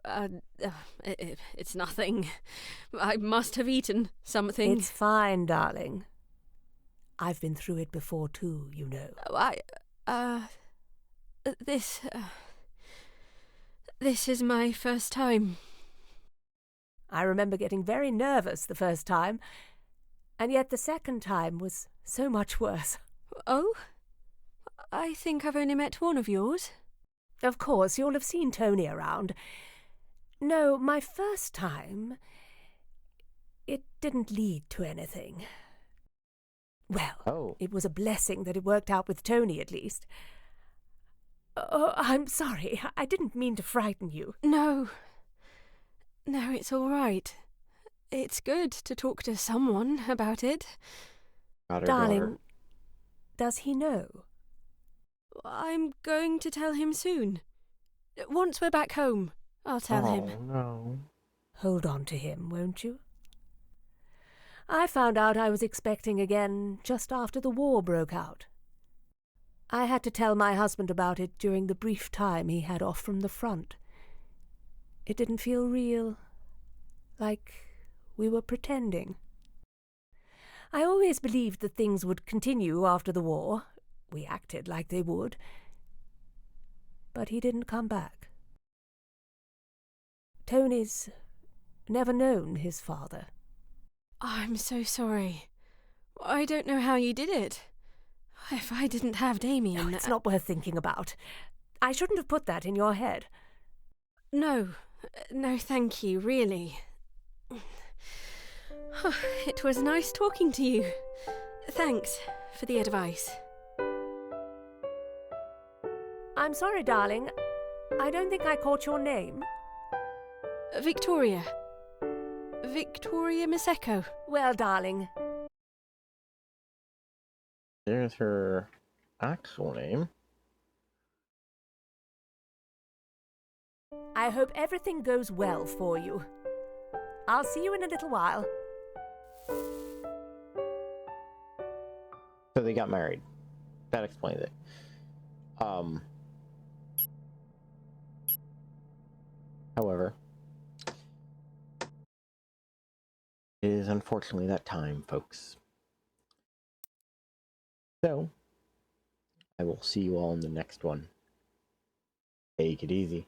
it's nothing. I must have eaten something. It's fine, darling. I've been through it before too, you know. This is my first time. I remember getting very nervous the first time, and yet the second time was so much worse. Oh? I think I've only met one of yours. Of course, you'll have seen Tony around. No, my first time, it didn't lead to anything. Well, It was a blessing that it worked out with Tony, at least. Oh, I'm sorry. I didn't mean to frighten you. No, it's all right. It's good to talk to someone about it. Darling, does he know? I'm going to tell him soon. Once we're back home, I'll tell him. Oh, no. Hold on to him, won't you? I found out I was expecting again just after the war broke out. I had to tell my husband about it during the brief time he had off from the front. It didn't feel real, like we were pretending. I always believed that things would continue after the war. We acted like they would. But he didn't come back. Tony's never known his father. I'm so sorry. I don't know how you did it. If I didn't have Damien... No, it's not worth thinking about. I shouldn't have put that in your head. No, thank you, really. It was nice talking to you. Thanks for the advice. I'm sorry, darling. I don't think I caught your name. Victoria. Victoria Maseko. Well, darling. There's her actual name. I hope everything goes well for you. I'll see you in a little while. So they got married. That explains it. However, it is unfortunately that time, folks. So, I will see you all in the next one. Take it easy.